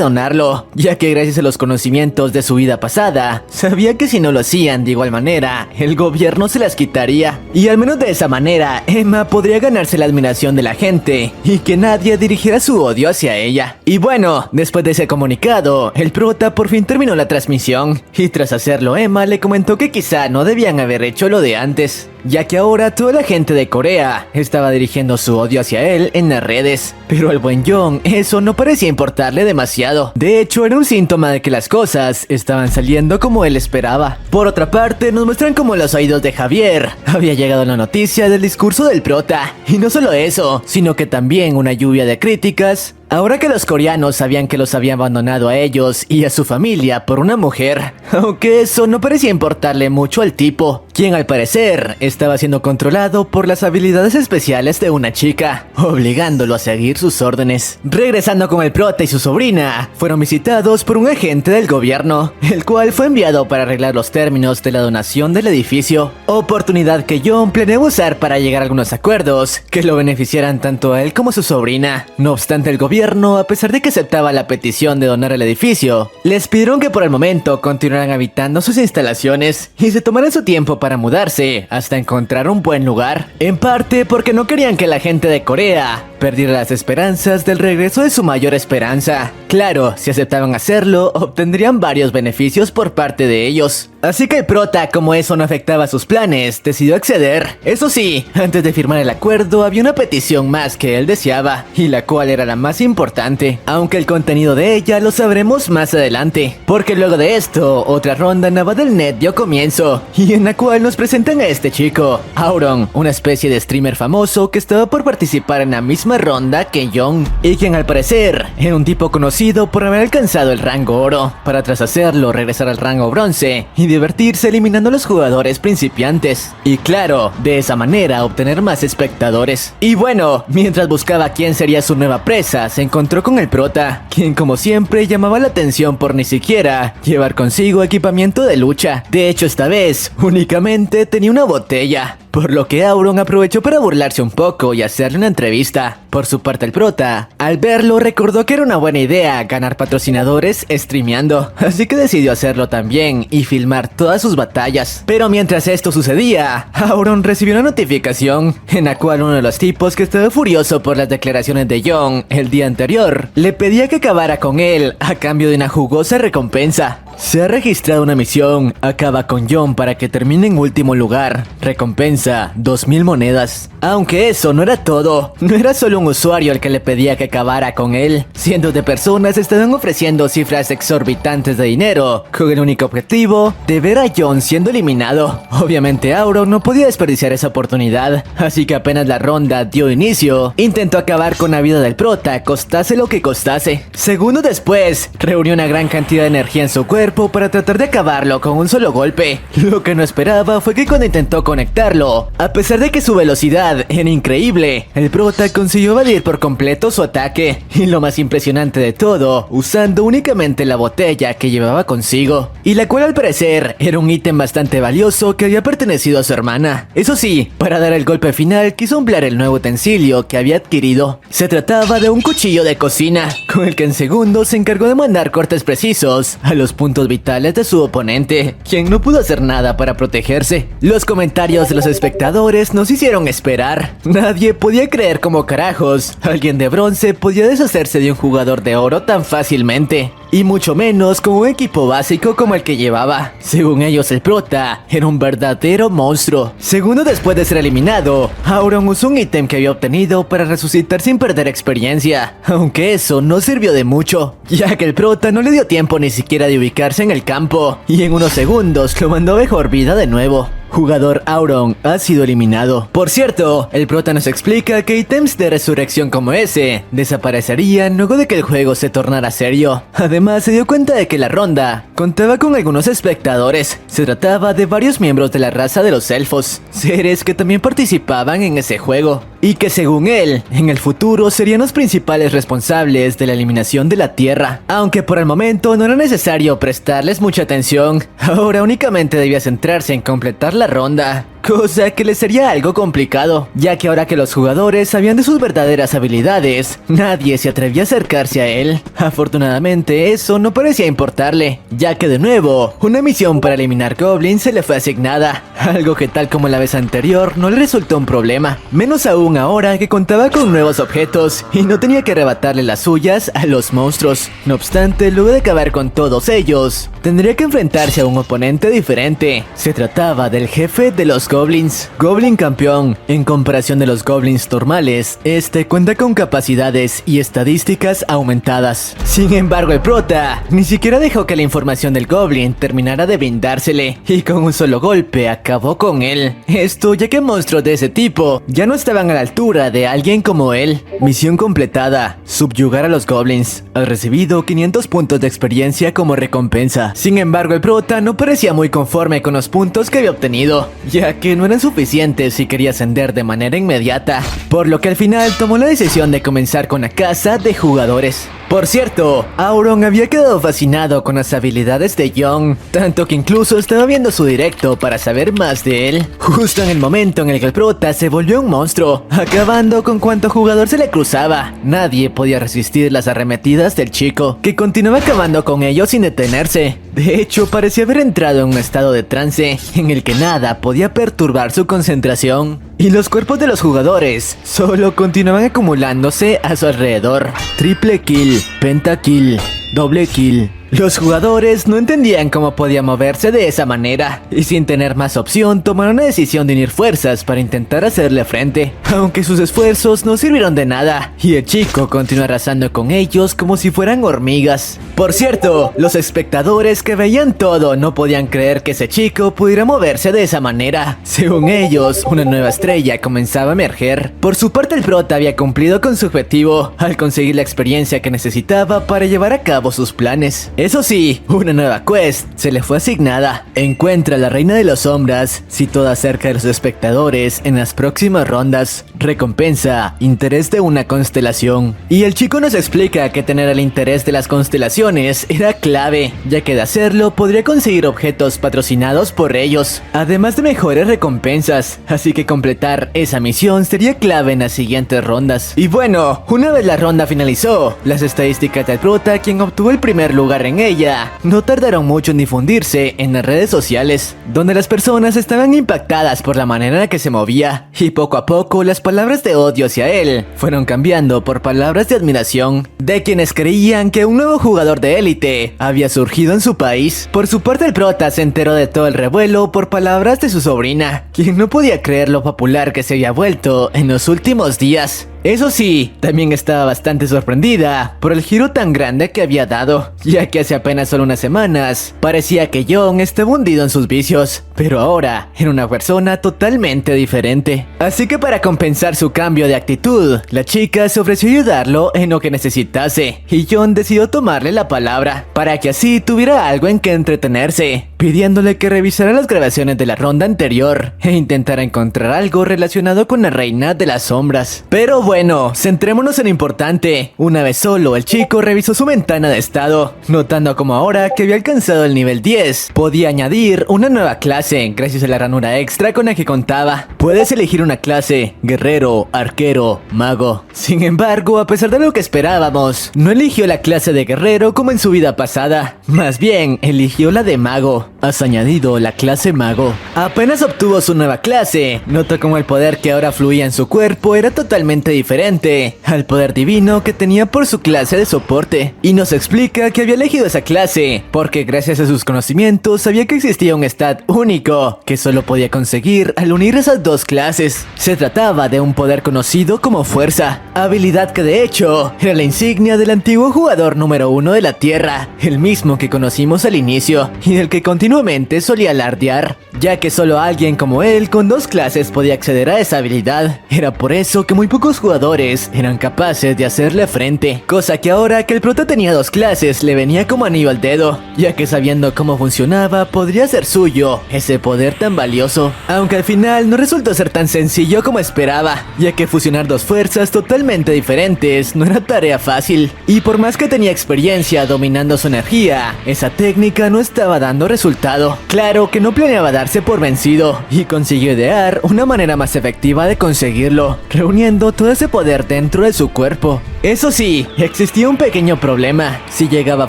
donarlo, ya que gracias a los conocimientos de su vida pasada, sabía que si no lo hacían de igual manera, el gobierno se las quitaría, y al menos de esa manera, Emma podría ganarse la admiración de la gente y que nadie dirigiera su odio hacia ella. Y bueno, después de ese comunicado, el prota por fin terminó la transmisión, y tras hacerlo Emma le comentó que quizá no debían haber hecho lo de antes, ya que ahora toda la gente de Corea estaba dirigiendo su odio hacia él en las redes. Pero al buen John eso no parecía importarle demasiado. De hecho, era un síntoma de que las cosas estaban saliendo como él esperaba. Por otra parte, nos muestran cómo a los oídos de Javier había llegado la noticia del discurso del prota. Y no solo eso, sino que también una lluvia de críticas. Ahora que los coreanos sabían que los había abandonado a ellos y a su familia por una mujer, aunque eso no parecía importarle mucho al tipo, quien al parecer estaba siendo controlado por las habilidades especiales de una chica, obligándolo a seguir sus órdenes. Regresando con el prota y su sobrina, fueron visitados por un agente del gobierno, el cual fue enviado para arreglar los términos de la donación del edificio, oportunidad que John planeaba usar para llegar a algunos acuerdos que lo beneficiaran tanto a él como a su sobrina. No obstante, el gobierno, a pesar de que aceptaba la petición de donar el edificio, les pidieron que por el momento continuaran habitando sus instalaciones y se tomaran su tiempo para mudarse hasta encontrar un buen lugar, en parte porque no querían que la gente de Corea perdiera las esperanzas del regreso de su mayor esperanza. Claro, si aceptaban hacerlo, obtendrían varios beneficios por parte de ellos. Así que el prota, como eso no afectaba sus planes, decidió acceder. Eso sí, antes de firmar el acuerdo había una petición más que él deseaba, y la cual era la más importante, aunque el contenido de ella lo sabremos más adelante, porque luego de esto, otra ronda nueva del net dio comienzo, y en la cual nos presentan a este chico, Auron, una especie de streamer famoso que estaba por participar en la misma ronda que John, y quien al parecer era un tipo conocido por haber alcanzado el rango oro, para tras hacerlo regresar al rango bronce, y divertirse eliminando a los jugadores principiantes, y claro, de esa manera obtener más espectadores. Y bueno, mientras buscaba quién sería su nueva presa, se encontró con el prota, quien como siempre llamaba la atención por ni siquiera llevar consigo equipamiento de lucha. De hecho, esta vez únicamente tenía una botella, por lo que Auron aprovechó para burlarse un poco y hacerle una entrevista. Por su parte, el prota, al verlo, recordó que era una buena idea ganar patrocinadores streameando, así que decidió hacerlo también y filmar todas sus batallas. Pero mientras esto sucedía, Auron recibió una notificación en la cual uno de los tipos que estaba furioso por las declaraciones de John el día anterior le pedía que acabara con él a cambio de una jugosa recompensa. Se ha registrado una misión, acaba con John para que termine en último lugar. Recompensa, 2000 monedas. Aunque eso no era todo, no era solo un usuario el que le pedía que acabara con él. Cientos de personas estaban ofreciendo cifras exorbitantes de dinero, con el único objetivo de ver a John siendo eliminado. Obviamente Auron no podía desperdiciar esa oportunidad, así que apenas la ronda dio inicio, intentó acabar con la vida del prota, costase lo que costase. Segundos después, reunió una gran cantidad de energía en su cuerpo para tratar de acabarlo con un solo golpe. Lo que no esperaba fue que cuando intentó conectarlo, a pesar de que su velocidad era increíble, el prota consiguió evadir por completo su ataque. Y lo más impresionante de todo, usando únicamente la botella que llevaba consigo, y la cual al parecer era un ítem bastante valioso que había pertenecido a su hermana. Eso sí, para dar el golpe final quiso emplear el nuevo utensilio que había adquirido. Se trataba de un cuchillo de cocina, con el que en segundos se encargó de mandar cortes precisos a los puntos vitales de su oponente, quien no pudo hacer nada para protegerse. Los comentarios de los espectadores nos hicieron esperar. Nadie podía creer cómo carajos alguien de bronce podía deshacerse de un jugador de oro tan fácilmente. Y mucho menos con un equipo básico como el que llevaba. Según ellos, el prota era un verdadero monstruo. Segundos después de ser eliminado, Auron usó un ítem que había obtenido para resucitar sin perder experiencia. Aunque eso no sirvió de mucho, ya que el prota no le dio tiempo ni siquiera de ubicarse en el campo, y en unos segundos lo mandó a mejor vida de nuevo. Jugador Auron ha sido eliminado. Por cierto, el prota nos explica que ítems de resurrección como ese desaparecerían luego de que el juego se tornara serio. Además, se dio cuenta de que la ronda contaba con algunos espectadores. Se trataba de varios miembros de la raza de los elfos, seres que también participaban en ese juego, y que según él, en el futuro serían los principales responsables de la eliminación de la Tierra. Aunque por el momento no era necesario prestarles mucha atención, ahora únicamente debía centrarse en completar la ronda, cosa que le sería algo complicado, ya que ahora que los jugadores sabían de sus verdaderas habilidades, nadie se atrevía a acercarse a él. Afortunadamente eso no parecía importarle, ya que de nuevo, una misión para eliminar goblins se le fue asignada, algo que tal como la vez anterior no le resultó un problema, menos aún ahora que contaba con nuevos objetos y no tenía que arrebatarle las suyas a los monstruos. No obstante, luego de acabar con todos ellos, tendría que enfrentarse a un oponente diferente. Se trataba del jefe de los goblins. Goblin campeón. En comparación de los goblins normales, este cuenta con capacidades y estadísticas aumentadas. Sin embargo, el prota ni siquiera dejó que la información del goblin terminara de brindársele, y con un solo golpe acabó con él. Esto ya que monstruos de ese tipo ya no estaban a la altura de alguien como él. Misión completada: subyugar a los goblins. Ha recibido 500 puntos de experiencia como recompensa. Sin embargo, el prota no parecía muy conforme con los puntos que había obtenido, ya que no eran suficientes si quería ascender de manera inmediata, por lo que al final tomó la decisión de comenzar con la caza de jugadores. Por cierto, Auron había quedado fascinado con las habilidades de John, tanto que incluso estaba viendo su directo para saber más de él, justo en el momento en el que el prota se volvió un monstruo, acabando con cuanto jugador se le cruzaba. Nadie podía resistir las arremetidas del chico, que continuaba acabando con ellos sin detenerse. De hecho, parecía haber entrado en un estado de trance, en el que nada podía perturbar su concentración, y los cuerpos de los jugadores solo continuaban acumulándose a su alrededor. Triple kill, pentakill, doble kill. Los jugadores no entendían cómo podía moverse de esa manera, y sin tener más opción tomaron la decisión de unir fuerzas para intentar hacerle frente, aunque sus esfuerzos no sirvieron de nada, y el chico continuó arrasando con ellos como si fueran hormigas. Por cierto, los espectadores que veían todo no podían creer que ese chico pudiera moverse de esa manera. Según ellos, una nueva estrella comenzaba a emerger. Por su parte, el prota había cumplido con su objetivo al conseguir la experiencia que necesitaba para llevar a cabo sus planes. Eso sí, una nueva quest se le fue asignada. Encuentra a la Reina de las Sombras, situada cerca de los espectadores en las próximas rondas. Recompensa: interés de una constelación. Y el chico nos explica que tener el interés de las constelaciones era clave, ya que de hacerlo podría conseguir objetos patrocinados por ellos, además de mejores recompensas. Así que completar esa misión sería clave en las siguientes rondas. Y bueno, una vez la ronda finalizó, las estadísticas del prota, quien obtuvo el primer lugar en ella, no tardaron mucho en difundirse en las redes sociales, donde las personas estaban impactadas por la manera en la que se movía, y poco a poco las palabras de odio hacia él fueron cambiando por palabras de admiración de quienes creían que un nuevo jugador de élite había surgido en su país. Por su parte, el prota se enteró de todo el revuelo por palabras de su sobrina, quien no podía creer lo popular que se había vuelto en los últimos días. Eso sí, también estaba bastante sorprendida por el giro tan grande que había dado, ya que hace apenas solo unas semanas parecía que John estaba hundido en sus vicios, pero ahora era una persona totalmente diferente. Así que para compensar su cambio de actitud, la chica se ofreció a ayudarlo en lo que necesitase, y John decidió tomarle la palabra, para que así tuviera algo en que entretenerse, pidiéndole que revisara las grabaciones de la ronda anterior e intentara encontrar algo relacionado con la reina de las sombras. Pero bueno, centrémonos en lo importante. Una vez solo, el chico revisó su ventana de estado, notando como ahora que había alcanzado el nivel 10, podía añadir una nueva clase gracias a la ranura extra con la que contaba. Puedes elegir una clase: guerrero, arquero, mago. Sin embargo, a pesar de lo que esperábamos, no eligió la clase de guerrero como en su vida pasada, más bien eligió la de mago. Has añadido la clase mago. Apenas obtuvo su nueva clase, notó como el poder que ahora fluía en su cuerpo era totalmente diferente al poder divino que tenía por su clase de soporte, y nos explica que había elegido esa clase porque gracias a sus conocimientos sabía que existía un stat único que solo podía conseguir al unir esas dos clases. Se trataba de un poder conocido como fuerza, habilidad que de hecho era la insignia del antiguo jugador número 1 de la Tierra, el mismo que conocimos al inicio y del que continuamente solía alardear, ya que solo alguien como él con dos clases podía acceder a esa habilidad. Era por eso que muy pocos jugadores eran capaces de hacerle frente, cosa que ahora que el prota tenía dos clases le venía como anillo al dedo, ya que sabiendo cómo funcionaba podría ser suyo ese poder tan valioso, aunque al final no resultó ser tan sencillo como esperaba, ya que fusionar dos fuerzas totalmente diferentes no era tarea fácil, y por más que tenía experiencia dominando su energía, esa técnica no estaba dando resultado. Claro que no planeaba darse por vencido, y consiguió idear una manera más efectiva de conseguirlo, reuniendo todo ese poder dentro de su cuerpo. Eso sí, existía un pequeño problema: si llegaba a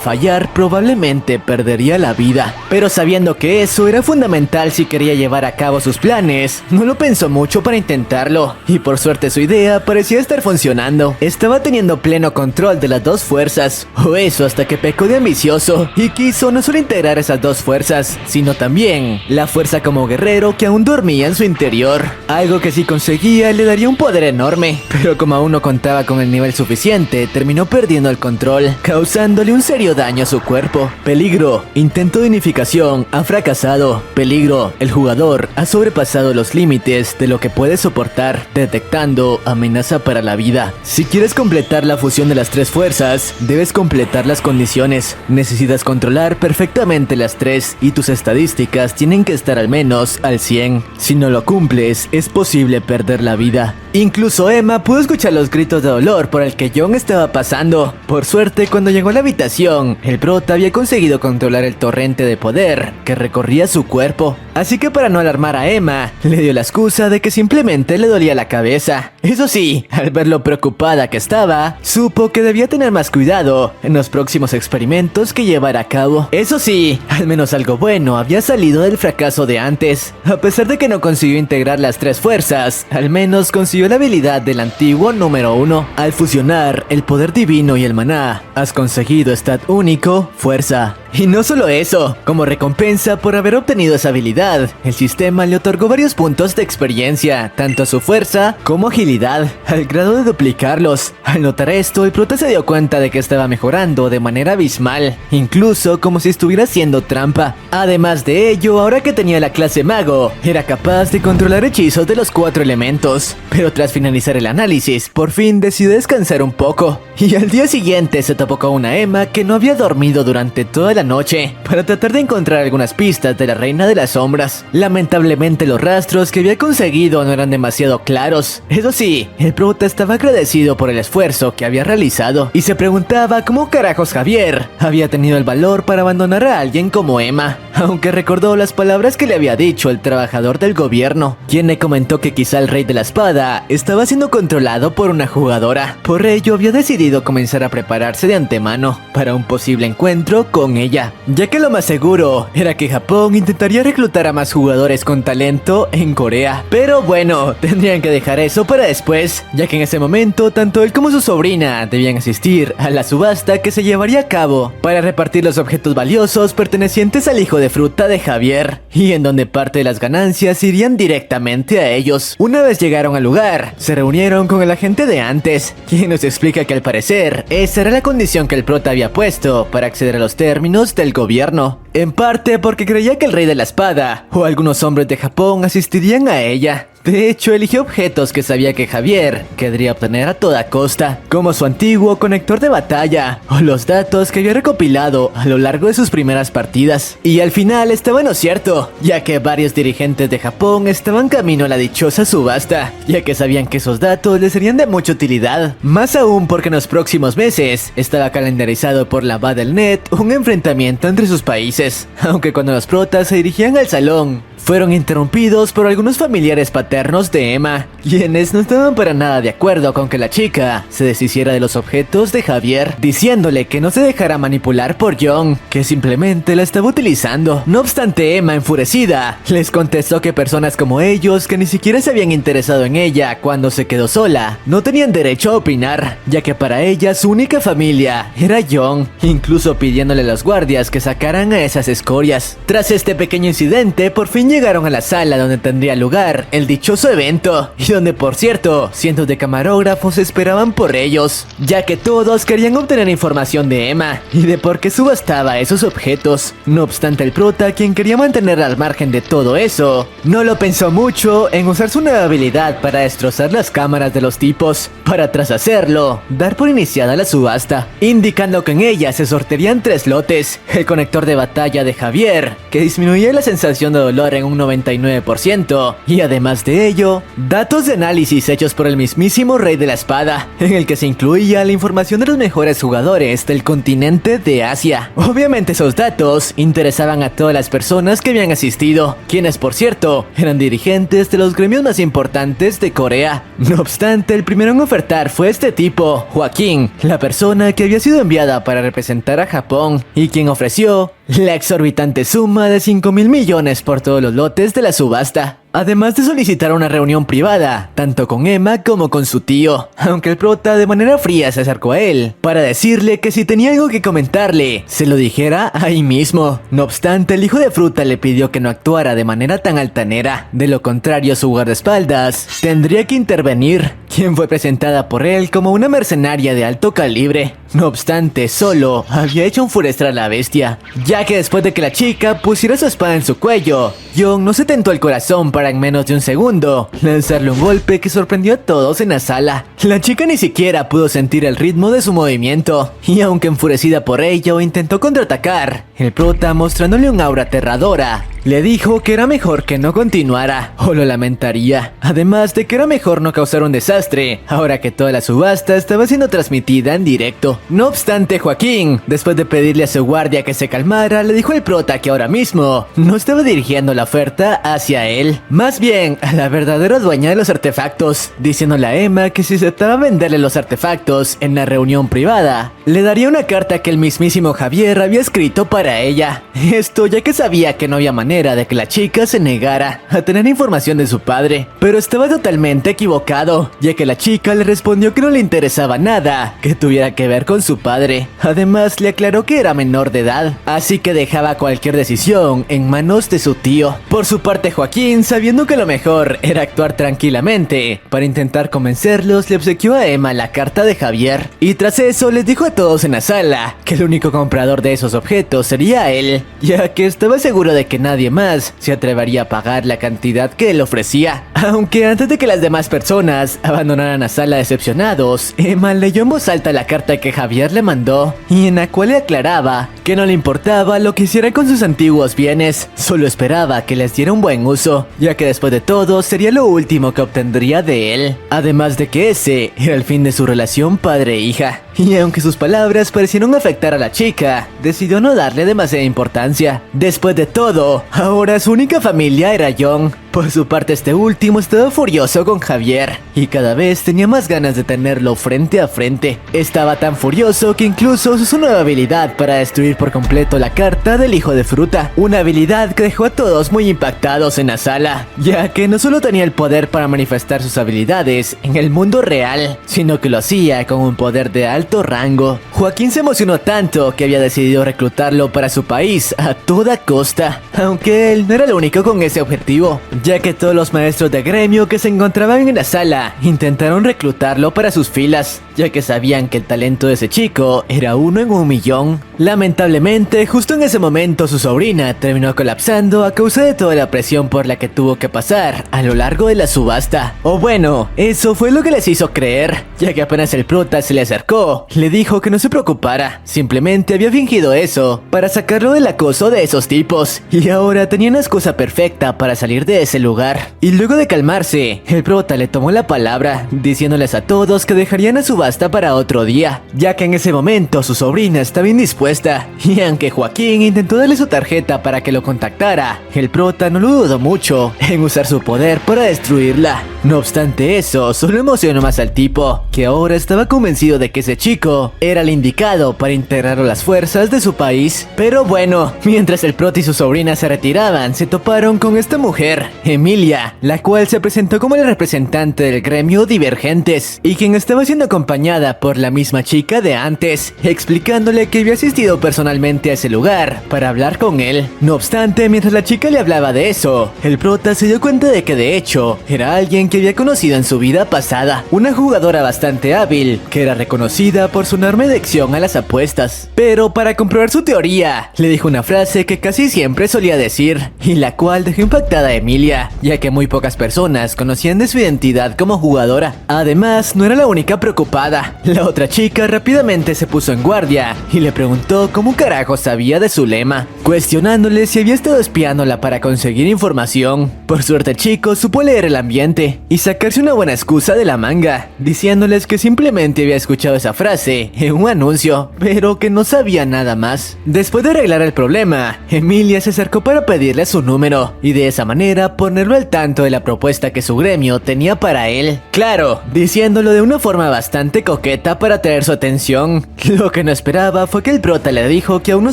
fallar, probablemente perdería la vida. Pero sabiendo que eso era fundamental si quería llevar a cabo sus planes, no lo pensó mucho para intentarlo, y por suerte su idea parecía estar funcionando. Estaba teniendo pleno control de las dos fuerzas, o eso hasta que pecó de ambicioso, y quiso no solo integrar esas dos fuerzas, sino también la fuerza como guerrero que aún dormía en su interior, algo que si conseguía le daría un poder enorme, pero como aún no contaba con el nivel suficiente, terminó perdiendo el control, causándole un serio daño a su cuerpo. Peligro: intento de unificación ha fracasado. Peligro: el jugador ha sobrepasado los límites de lo que puede soportar, detectando amenaza para la vida. Si quieres completar la fusión de las tres fuerzas, debes completar las condiciones. Necesitas controlar perfectamente las tres y tus estadísticas tienen que estar al menos al 100. Si no lo cumples, es posible perder la vida. Incluso Emma pudo escuchar los gritos de dolor por el que John estaba pasando. Por suerte, cuando llegó a la habitación, el prota había conseguido controlar el torrente de poder que recorría su cuerpo. Así que para no alarmar a Emma, le dio la excusa de que simplemente le dolía la cabeza. Eso sí, al ver lo preocupada que estaba, supo que debía tener más cuidado en los próximos experimentos que llevara a cabo. Eso sí, al menos algo bueno había salido del fracaso de antes. A pesar de que no consiguió integrar las tres fuerzas, al menos consiguió la habilidad del antiguo número 1. Al fusionar el poder divino y el maná, has conseguido stat único, fuerza. Y no solo eso, como recompensa por haber obtenido esa habilidad, el sistema le otorgó varios puntos de experiencia, tanto a su fuerza como agilidad, al grado de duplicarlos. Al notar esto, el prota se dio cuenta de que estaba mejorando de manera abismal, incluso como si estuviera haciendo trampa. Además de ello, ahora que tenía la clase mago, era capaz de controlar hechizos de los 4 elementos. Pero tras finalizar el análisis, por fin decidió descansar un poco, y al día siguiente se topó con una Emma que no había dormido durante toda la noche para tratar de encontrar algunas pistas de la reina de las sombras. Lamentablemente los rastros que había conseguido no eran demasiado claros. Eso sí, el prota estaba agradecido por el esfuerzo que había realizado y se preguntaba cómo carajos Javier había tenido el valor para abandonar a alguien como Emma, aunque recordó las palabras que le había dicho el trabajador del gobierno, quien le comentó que quizá el rey de la espada estaba siendo controlado por una jugadora. Por ello había decidido comenzar a prepararse de antemano para un posible encuentro con ella. ella, ya que lo más seguro era que Japón intentaría reclutar a más jugadores con talento en Corea. Pero bueno, tendrían que dejar eso para después, ya que en ese momento tanto él como su sobrina debían asistir a la subasta que se llevaría a cabo para repartir los objetos valiosos pertenecientes al hijo de fruta de Javier, y en donde parte de las ganancias irían directamente a ellos. Una vez llegaron al lugar, se reunieron con el agente de antes, quien nos explica que al parecer esa era la condición que el prota había puesto para acceder a los términos del gobierno, en parte porque creía que el rey de la espada o algunos hombres de Japón asistirían a ella. De hecho, eligió objetos que sabía que Javier querría obtener a toda costa, como su antiguo conector de batalla o los datos que había recopilado a lo largo de sus primeras partidas. Y al final estaba en lo cierto, ya que varios dirigentes de Japón estaban camino a la dichosa subasta, ya que sabían que esos datos les serían de mucha utilidad, más aún porque en los próximos meses estaba calendarizado por la Battle.net un enfrentamiento entre sus países, aunque cuando los protas se dirigían al salón, fueron interrumpidos por algunos familiares paternos de Emma, quienes no estaban para nada de acuerdo con que la chica se deshiciera de los objetos de Javier, diciéndole que no se dejara manipular por John, que simplemente la estaba utilizando. No obstante, Emma, enfurecida, les contestó que personas como ellos, que ni siquiera se habían interesado en ella cuando se quedó sola, no tenían derecho a opinar, ya que para ella su única familia era John, incluso pidiéndole a los guardias que sacaran a esas escorias. Tras este pequeño incidente, por fin llegaron a la sala donde tendría lugar el dichoso evento, y donde, por cierto, cientos de camarógrafos esperaban por ellos, ya que todos querían obtener información de Emma y de por qué subastaba esos objetos. No obstante, el prota, quien quería mantenerla al margen de todo eso, no lo pensó mucho en usar su nueva habilidad para destrozar las cámaras de los tipos, para tras hacerlo, dar por iniciada la subasta, indicando que en ella se sortearían 3 lotes: el conector de batalla de Javier, que disminuía la sensación de dolor en un 99%, y además de ello, datos de análisis hechos por el mismísimo rey de la espada, en el que se incluía la información de los mejores jugadores del continente de Asia. Obviamente esos datos interesaban a todas las personas que habían asistido, quienes por cierto eran dirigentes de los gremios más importantes de Corea. No obstante, el primero en ofertar fue este tipo, Joaquín, la persona que había sido enviada para representar a Japón, y quien ofreció la exorbitante suma de 5.000 millones por todos los lotes de la subasta, además de solicitar una reunión privada, tanto con Emma como con su tío, aunque el prota de manera fría se acercó a él para decirle que si tenía algo que comentarle, se lo dijera ahí mismo. No obstante, el hijo de fruta le pidió que no actuara de manera tan altanera, de lo contrario su guardaespaldas tendría que intervenir, quien fue presentada por él como una mercenaria de alto calibre. No obstante, solo había hecho enfurecer a la bestia, ya que después de que la chica pusiera su espada en su cuello, John no se tentó el corazón para en menos de un segundo lanzarle un golpe que sorprendió a todos en la sala. La chica ni siquiera pudo sentir el ritmo de su movimiento, y aunque enfurecida por ello intentó contraatacar, el prota, mostrándole un aura aterradora, le dijo que era mejor que no continuara o lo lamentaría, además de que era mejor no causar un desastre ahora que toda la subasta estaba siendo transmitida en directo. No obstante, Joaquín, después de pedirle a su guardia que se calmara, le dijo al prota que ahora mismo no estaba dirigiendo la oferta hacia él, más bien a la verdadera dueña de los artefactos, diciéndole a Emma que si aceptaba venderle los artefactos en la reunión privada, le daría una carta que el mismísimo Javier había escrito para ella. Esto ya que sabía que no había manera de que la chica se negara a tener información de su padre, pero estaba totalmente equivocado, ya que la chica le respondió que no le interesaba nada que tuviera que ver con su padre. Además, le aclaró que era menor de edad, así que dejaba cualquier decisión en manos de su tío. Por su parte, Joaquín, sabiendo que lo mejor era actuar tranquilamente para intentar convencerlos, le obsequió a Emma la carta de Javier, y tras eso les dijo a todos en la sala que el único comprador de esos objetos sería él, ya que estaba seguro de que nadie más se atrevería a pagar la cantidad que él ofrecía. Aunque antes de que las demás personas abandonaran la sala decepcionados, Emma leyó en voz alta la carta que Javier le mandó, y en la cual le aclaraba que no le importaba lo que hiciera con sus antiguos bienes, solo esperaba que les diera un buen uso, ya que después de todo sería lo último que obtendría de él, además de que ese era el fin de su relación padre-hija. Y aunque sus palabras parecieron afectar a la chica, decidió no darle demasiada importancia. Después de todo, ahora su única familia era John, Por su parte, este último estaba furioso con Javier y cada vez tenía más ganas de tenerlo frente a frente. Estaba tan furioso que incluso usó su nueva habilidad para destruir por completo la carta del hijo de fruta, una habilidad que dejó a todos muy impactados en la sala, ya que no solo tenía el poder para manifestar sus habilidades en el mundo real, sino que lo hacía con un poder de alto rango. Joaquín se emocionó tanto que había decidido reclutarlo para su país a toda costa, aunque él no era el único con ese objetivo, ya que todos los maestros de gremio que se encontraban en la sala intentaron reclutarlo para sus filas, ya que sabían que el talento de ese chico era 1 en 1.000.000. Lamentablemente, justo en ese momento su sobrina terminó colapsando a causa de toda la presión por la que tuvo que pasar a lo largo de la subasta. O bueno, eso fue lo que les hizo creer, ya que apenas el prota se le acercó, le dijo que no se preocupara, simplemente había fingido eso para sacarlo del acoso de esos tipos, y ahora tenía una excusa perfecta para salir de ese lugar. Y luego de calmarse, el prota le tomó la palabra, diciéndoles a todos que dejarían la subasta para otro día, ya que en ese momento su sobrina estaba indispuesta, y aunque Joaquín intentó darle su tarjeta para que lo contactara, el prota no lo dudó mucho en usar su poder para destruirla. No obstante eso, solo emocionó más al tipo, que ahora estaba convencido de que ese chico era el indicado para integrar a las fuerzas de su país. Pero bueno, mientras el prota y su sobrina se retiraban, se toparon con esta mujer, Emilia, la cual se presentó como la representante del gremio Divergentes, y quien estaba siendo acompañada por la misma chica de antes, explicándole que había asistido personalmente a ese lugar para hablar con él. No obstante, mientras la chica le hablaba de eso, el prota se dio cuenta de que de hecho era alguien que había conocido en su vida pasada, una jugadora bastante hábil que era reconocida por su enorme adicción a las apuestas. Pero para comprobar su teoría, le dijo una frase que casi siempre solía decir, y la cual dejó impactada a Emilia, ya que muy pocas personas conocían de su identidad como jugadora. Además, no era la única preocupada. La otra chica rápidamente se puso en guardia y le preguntó cómo carajo sabía de su lema, cuestionándole si había estado espiándola para conseguir información. Por suerte el chico supo leer el ambiente y sacarse una buena excusa de la manga, diciéndoles que simplemente había escuchado esa frase en un anuncio, pero que no sabía nada más. Después de arreglar el problema, Emilia se acercó para pedirle su número y de esa manera ponerlo al tanto de la propuesta que su gremio tenía para él. Claro, diciéndolo de una forma bastante coqueta para atraer su atención. Lo que no esperaba fue que el prota le dijo que aún no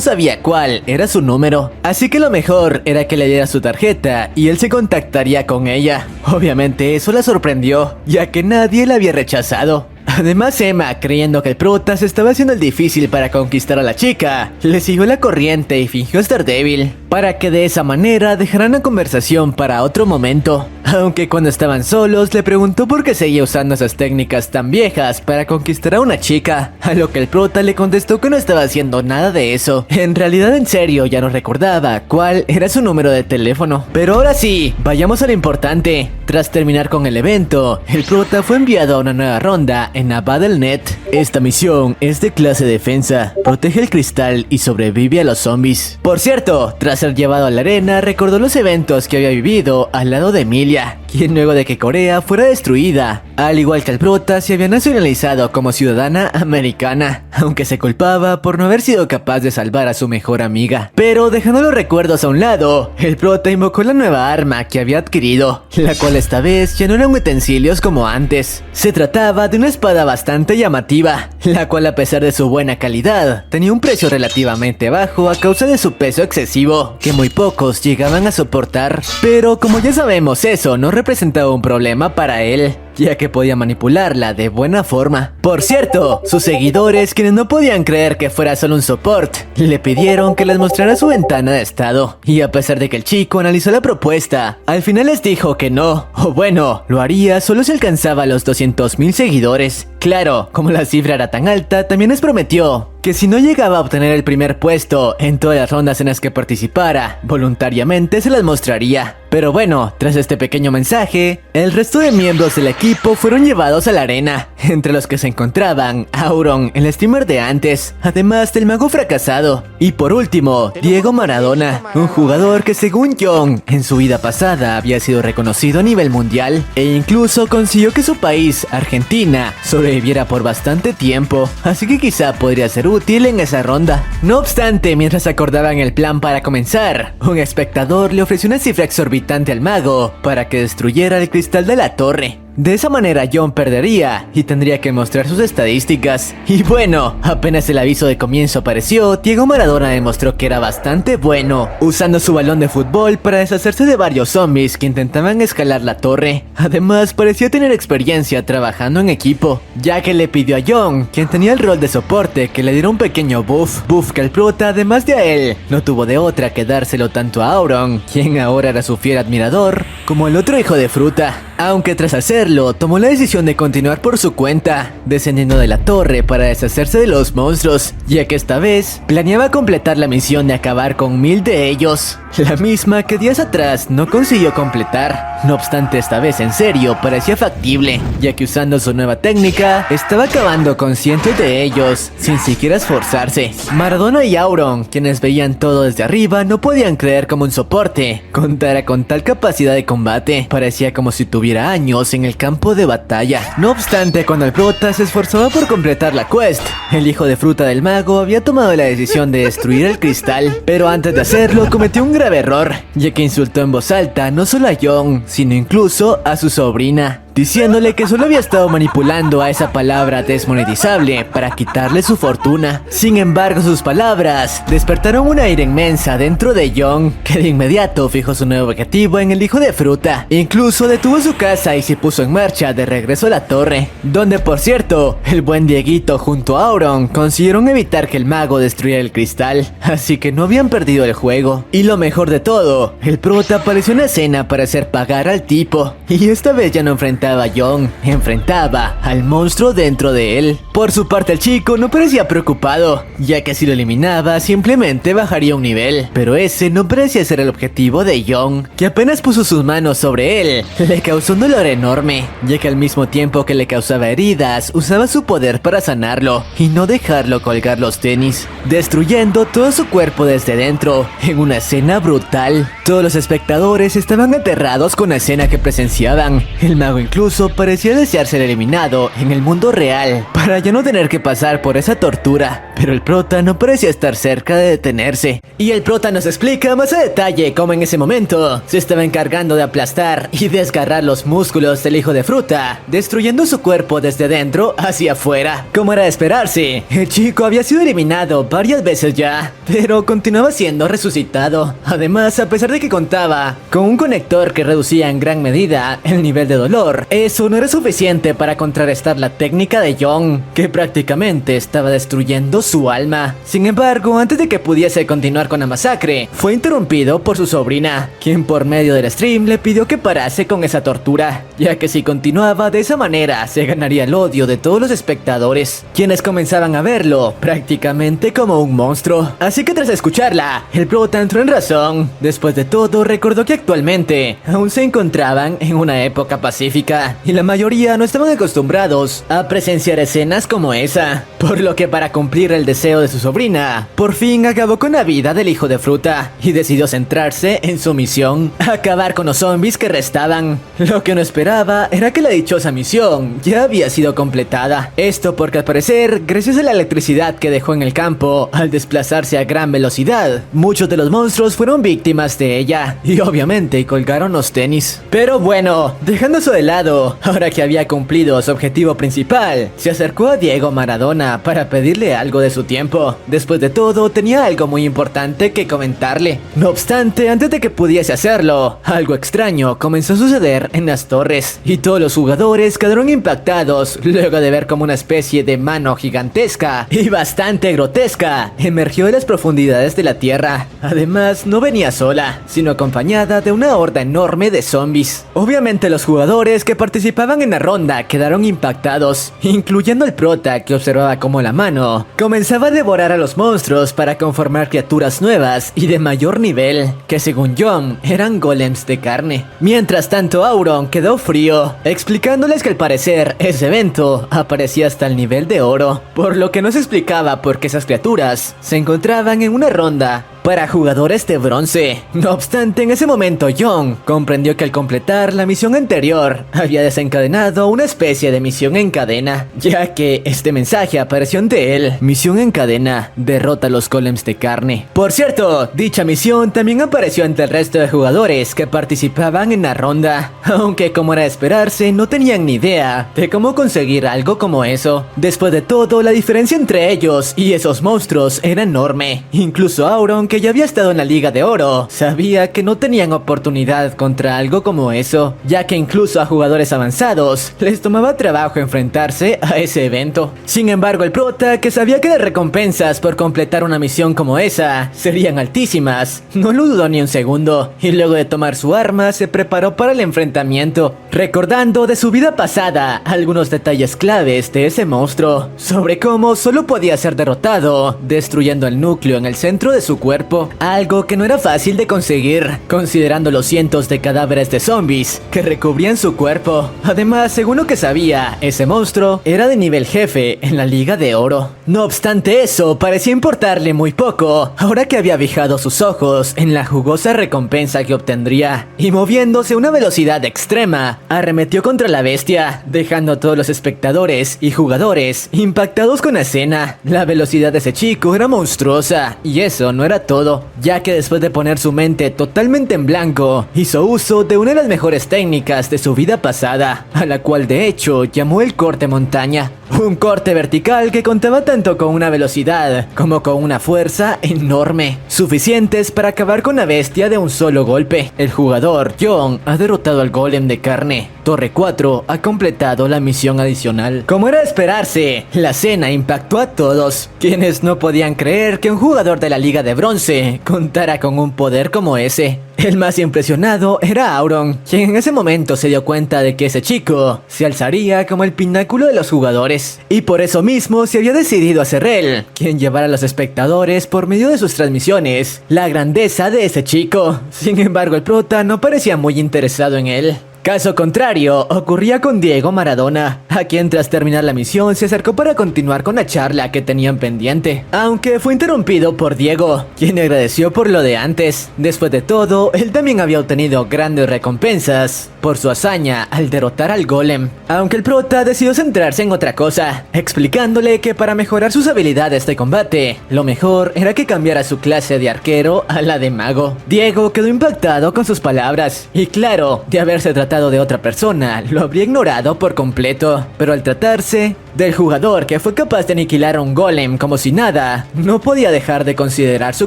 sabía cuál era su número, así que lo mejor era que le diera su tarjeta y él se contactaría con ella. Obviamente eso la sorprendió, ya que nadie la había rechazado. Además, Emma, creyendo que el prota se estaba haciendo el difícil para conquistar a la chica, le siguió la corriente y fingió estar débil, para que de esa manera dejaran la conversación para otro momento. Aunque cuando estaban solos, le preguntó por qué seguía usando esas técnicas tan viejas para conquistar a una chica, a lo que el prota le contestó que no estaba haciendo nada de eso. En realidad, en serio, ya no recordaba cuál era su número de teléfono. Pero ahora sí, vayamos a lo importante. Tras terminar con el evento, el prota fue enviado a una nueva ronda en la Battle.net. Esta misión es de clase defensa, protege el cristal y sobrevive a los zombies. Por cierto, tras ser llevado a la arena, recordó los eventos que había vivido al lado de Emilia, quien luego de que Corea fuera destruida, al igual que el prota, se había nacionalizado como ciudadana americana, aunque se culpaba por no haber sido capaz de salvar a su mejor amiga. Pero dejando los recuerdos a un lado, el prota invocó la nueva arma que había adquirido, la cual esta vez ya no eran utensilios como antes. Se trataba de una espada bastante llamativa, la cual a pesar de su buena calidad, tenía un precio relativamente bajo a causa de su peso excesivo, que muy pocos llegaban a soportar. Pero como ya sabemos, eso no representaba un problema para él, ya que podía manipularla de buena forma. Por cierto, sus seguidores, quienes no podían creer que fuera solo un support, le pidieron que les mostrara su ventana de estado, y a pesar de que el chico analizó la propuesta, al final les dijo que no, o bueno, lo haría solo si alcanzaba los 200,000 seguidores. Claro, como la cifra era tan alta, también les prometió que si no llegaba a obtener el primer puesto en todas las rondas en las que participara, voluntariamente se las mostraría. Pero bueno, tras este pequeño mensaje, el resto de miembros del equipo fueron llevados a la arena, entre los que se encontraban Auron, el streamer de antes, además del mago fracasado. Y por último, Diego Maradona, un jugador que según Young, en su vida pasada había sido reconocido a nivel mundial e incluso consiguió que su país, Argentina, sobreviviera por bastante tiempo, así que quizá podría ser útil en esa ronda. No obstante, mientras acordaban el plan para comenzar, un espectador le ofreció una cifra exorbitante al mago para que destruyera el cristal de la torre. De esa manera John perdería y tendría que mostrar sus estadísticas. Y bueno, apenas el aviso de comienzo apareció, Diego Maradona demostró que era bastante bueno, usando su balón de fútbol para deshacerse de varios zombies que intentaban escalar la torre. Además, parecía tener experiencia trabajando en equipo, ya que le pidió a John, quien tenía el rol de soporte, que le diera un pequeño buff que el prota, además de a él, no tuvo de otra que dárselo tanto a Auron, quien ahora era su fiel admirador, como el otro hijo de fruta. Aunque tras hacerlo, tomó la decisión de continuar por su cuenta, descendiendo de la torre para deshacerse de los monstruos, ya que esta vez planeaba completar la misión de acabar con 1000 de ellos, la misma que días atrás no consiguió completar. No obstante, esta vez en serio parecía factible, ya que usando su nueva técnica, estaba acabando con cientos de ellos, sin siquiera esforzarse. Maradona y Auron, quienes veían todo desde arriba, no podían creer como un soporte contara con tal capacidad de combate. Parecía como si tuviera años en el campo de batalla. No obstante, cuando el prota se esforzaba por completar la quest, el hijo de fruta del mago había tomado la decisión de destruir el cristal, pero antes de hacerlo cometió un grave error, ya que insultó en voz alta no solo a John, sino incluso a su sobrina, diciéndole que solo había estado manipulando a esa palabra desmonetizable para quitarle su fortuna. Sin embargo, sus palabras despertaron una ira inmensa dentro de John, que de inmediato fijó su nuevo objetivo en el hijo de fruta. Incluso detuvo su casa y se puso en marcha de regreso a la torre, donde por cierto, el buen Dieguito junto a Auron consiguieron evitar que el mago destruyera el cristal, así que no habían perdido el juego. Y lo mejor de todo, el prota apareció en la escena para hacer pagar al tipo, y esta vez ya no enfrentaba a John, enfrentaba al monstruo dentro de él. Por su parte, el chico no parecía preocupado, ya que si lo eliminaba simplemente bajaría un nivel, pero ese no parecía ser el objetivo de John, que apenas puso sus manos sobre él, le causó un dolor enorme, ya que al mismo tiempo que le causaba heridas, usaba su poder para sanarlo y no dejarlo colgar los tenis, destruyendo todo su cuerpo desde dentro, en una escena brutal. Todos los espectadores estaban aterrados con la escena que presenciaban. El mago incluso parecía desear ser eliminado en el mundo real, para ya no tener que pasar por esa tortura, pero el prota no parecía estar cerca de detenerse. Y el prota nos explica más a detalle cómo en ese momento se estaba encargando de aplastar y desgarrar los músculos del hijo de fruta, destruyendo su cuerpo desde dentro hacia afuera. Como era de esperarse, el chico había sido eliminado varias veces ya, pero continuaba siendo resucitado. Además, a pesar de que contaba con un conector que reducía en gran medida el nivel de dolor, eso no era suficiente para contrarrestar la técnica de John, que prácticamente estaba destruyendo su alma. Sin embargo, antes de que pudiese continuar con la masacre, fue interrumpido por su sobrina, quien por medio del stream le pidió que parase con esa tortura, ya que si continuaba de esa manera se ganaría el odio de todos los espectadores, quienes comenzaban a verlo prácticamente como un monstruo. Así que tras escucharla, el prota entró en razón. Después de todo, recordó que actualmente aún se encontraban en una época pacífica y la mayoría no estaban acostumbrados a presenciar escenas como esa, por lo que para cumplir el deseo de su sobrina, por fin acabó con la vida del hijo de fruta y decidió centrarse en su misión, acabar con los zombies que restaban. Lo que no esperaba era que la dichosa misión ya había sido completada. Esto porque al parecer, gracias a la electricidad que dejó en el campo al desplazarse a gran velocidad, muchos de los monstruos fueron víctimas de ella y obviamente colgaron los tenis. Pero bueno, dejando eso de lado, ahora que había cumplido su objetivo principal, se acercó a Diego Maradona para pedirle algo de su tiempo. Después de todo, tenía algo muy importante que comentarle. No obstante, antes de que pudiese hacerlo, algo extraño comenzó a suceder en las torres y todos los jugadores quedaron impactados luego de ver como una especie de mano gigantesca y bastante grotesca emergió de las profundidades de la tierra. Además, no venía sola, sino acompañada de una horda enorme de zombies. Obviamente los jugadores que participaban en la ronda quedaron impactados, incluyendo el prota que observaba cómo la mano comenzaba a devorar a los monstruos para conformar criaturas nuevas y de mayor nivel, que según John eran golems de carne. Mientras tanto Auron quedó frío, explicándoles que al parecer ese evento aparecía hasta el nivel de oro, por lo que no se explicaba por qué esas criaturas se encontraban en una ronda para jugadores de bronce. No obstante, en ese momento John comprendió que al completar la misión anterior había desencadenado una especie de misión en cadena, ya que este mensaje apareció ante él: misión en cadena, derrota a los golems de carne. Por cierto, dicha misión también apareció ante el resto de jugadores que participaban en la ronda, aunque como era de esperarse no tenían ni idea de cómo conseguir algo como eso. Después de todo, la diferencia entre ellos y esos monstruos era enorme. Incluso Auron, que ya había estado en la Liga de Oro, sabía que no tenían oportunidad contra algo como eso, ya que incluso a jugadores avanzados les tomaba trabajo enfrentarse a ese evento. Sin embargo, el prota, que sabía que las recompensas por completar una misión como esa serían altísimas, no lo dudó ni un segundo, y luego de tomar su arma se preparó para el enfrentamiento, recordando de su vida pasada algunos detalles claves de ese monstruo, sobre cómo solo podía ser derrotado destruyendo el núcleo en el centro de su cuerpo, algo que no era fácil de conseguir, considerando los cientos de cadáveres de zombies que recubrían su cuerpo. Además, según lo que sabía, ese monstruo era de nivel jefe en la Liga de Oro. No obstante eso, parecía importarle muy poco, ahora que había fijado sus ojos en la jugosa recompensa que obtendría, y moviéndose a una velocidad extrema, arremetió contra la bestia, dejando a todos los espectadores y jugadores impactados con la escena. La velocidad de ese chico era monstruosa, y eso no era todo, ya que después de poner su mente totalmente en blanco, hizo uso de una de las mejores técnicas de su vida pasada, a la cual de hecho llamó el corte montaña. Un corte vertical que contaba tanto con una velocidad como con una fuerza enorme, suficientes para acabar con la bestia de un solo golpe. El jugador, John, ha derrotado al golem de carne. Torre 4 ha completado la misión adicional. Como era de esperarse, la escena impactó a todos, quienes no podían creer que un jugador de la Liga de Bronce contara con un poder como ese. El más impresionado era Auron, quien en ese momento se dio cuenta de que ese chico se alzaría como el pináculo de los jugadores, y por eso mismo se había decidido a ser él quien llevara a los espectadores por medio de sus transmisiones la grandeza de ese chico. Sin embargo, el prota no parecía muy interesado en él. Caso contrario, ocurría con Diego Maradona, a quien tras terminar la misión se acercó para continuar con la charla que tenían pendiente, aunque fue interrumpido por Diego, quien agradeció por lo de antes. Después de todo, él también había obtenido grandes recompensas por su hazaña al derrotar al golem, aunque el prota decidió centrarse en otra cosa, explicándole que para mejorar sus habilidades de combate, lo mejor era que cambiara su clase de arquero a la de mago. Diego quedó impactado con sus palabras, y claro, de haberse tratado de otra persona, lo habría ignorado por completo, pero al tratarse del jugador que fue capaz de aniquilar a un golem como si nada, no podía dejar de considerar su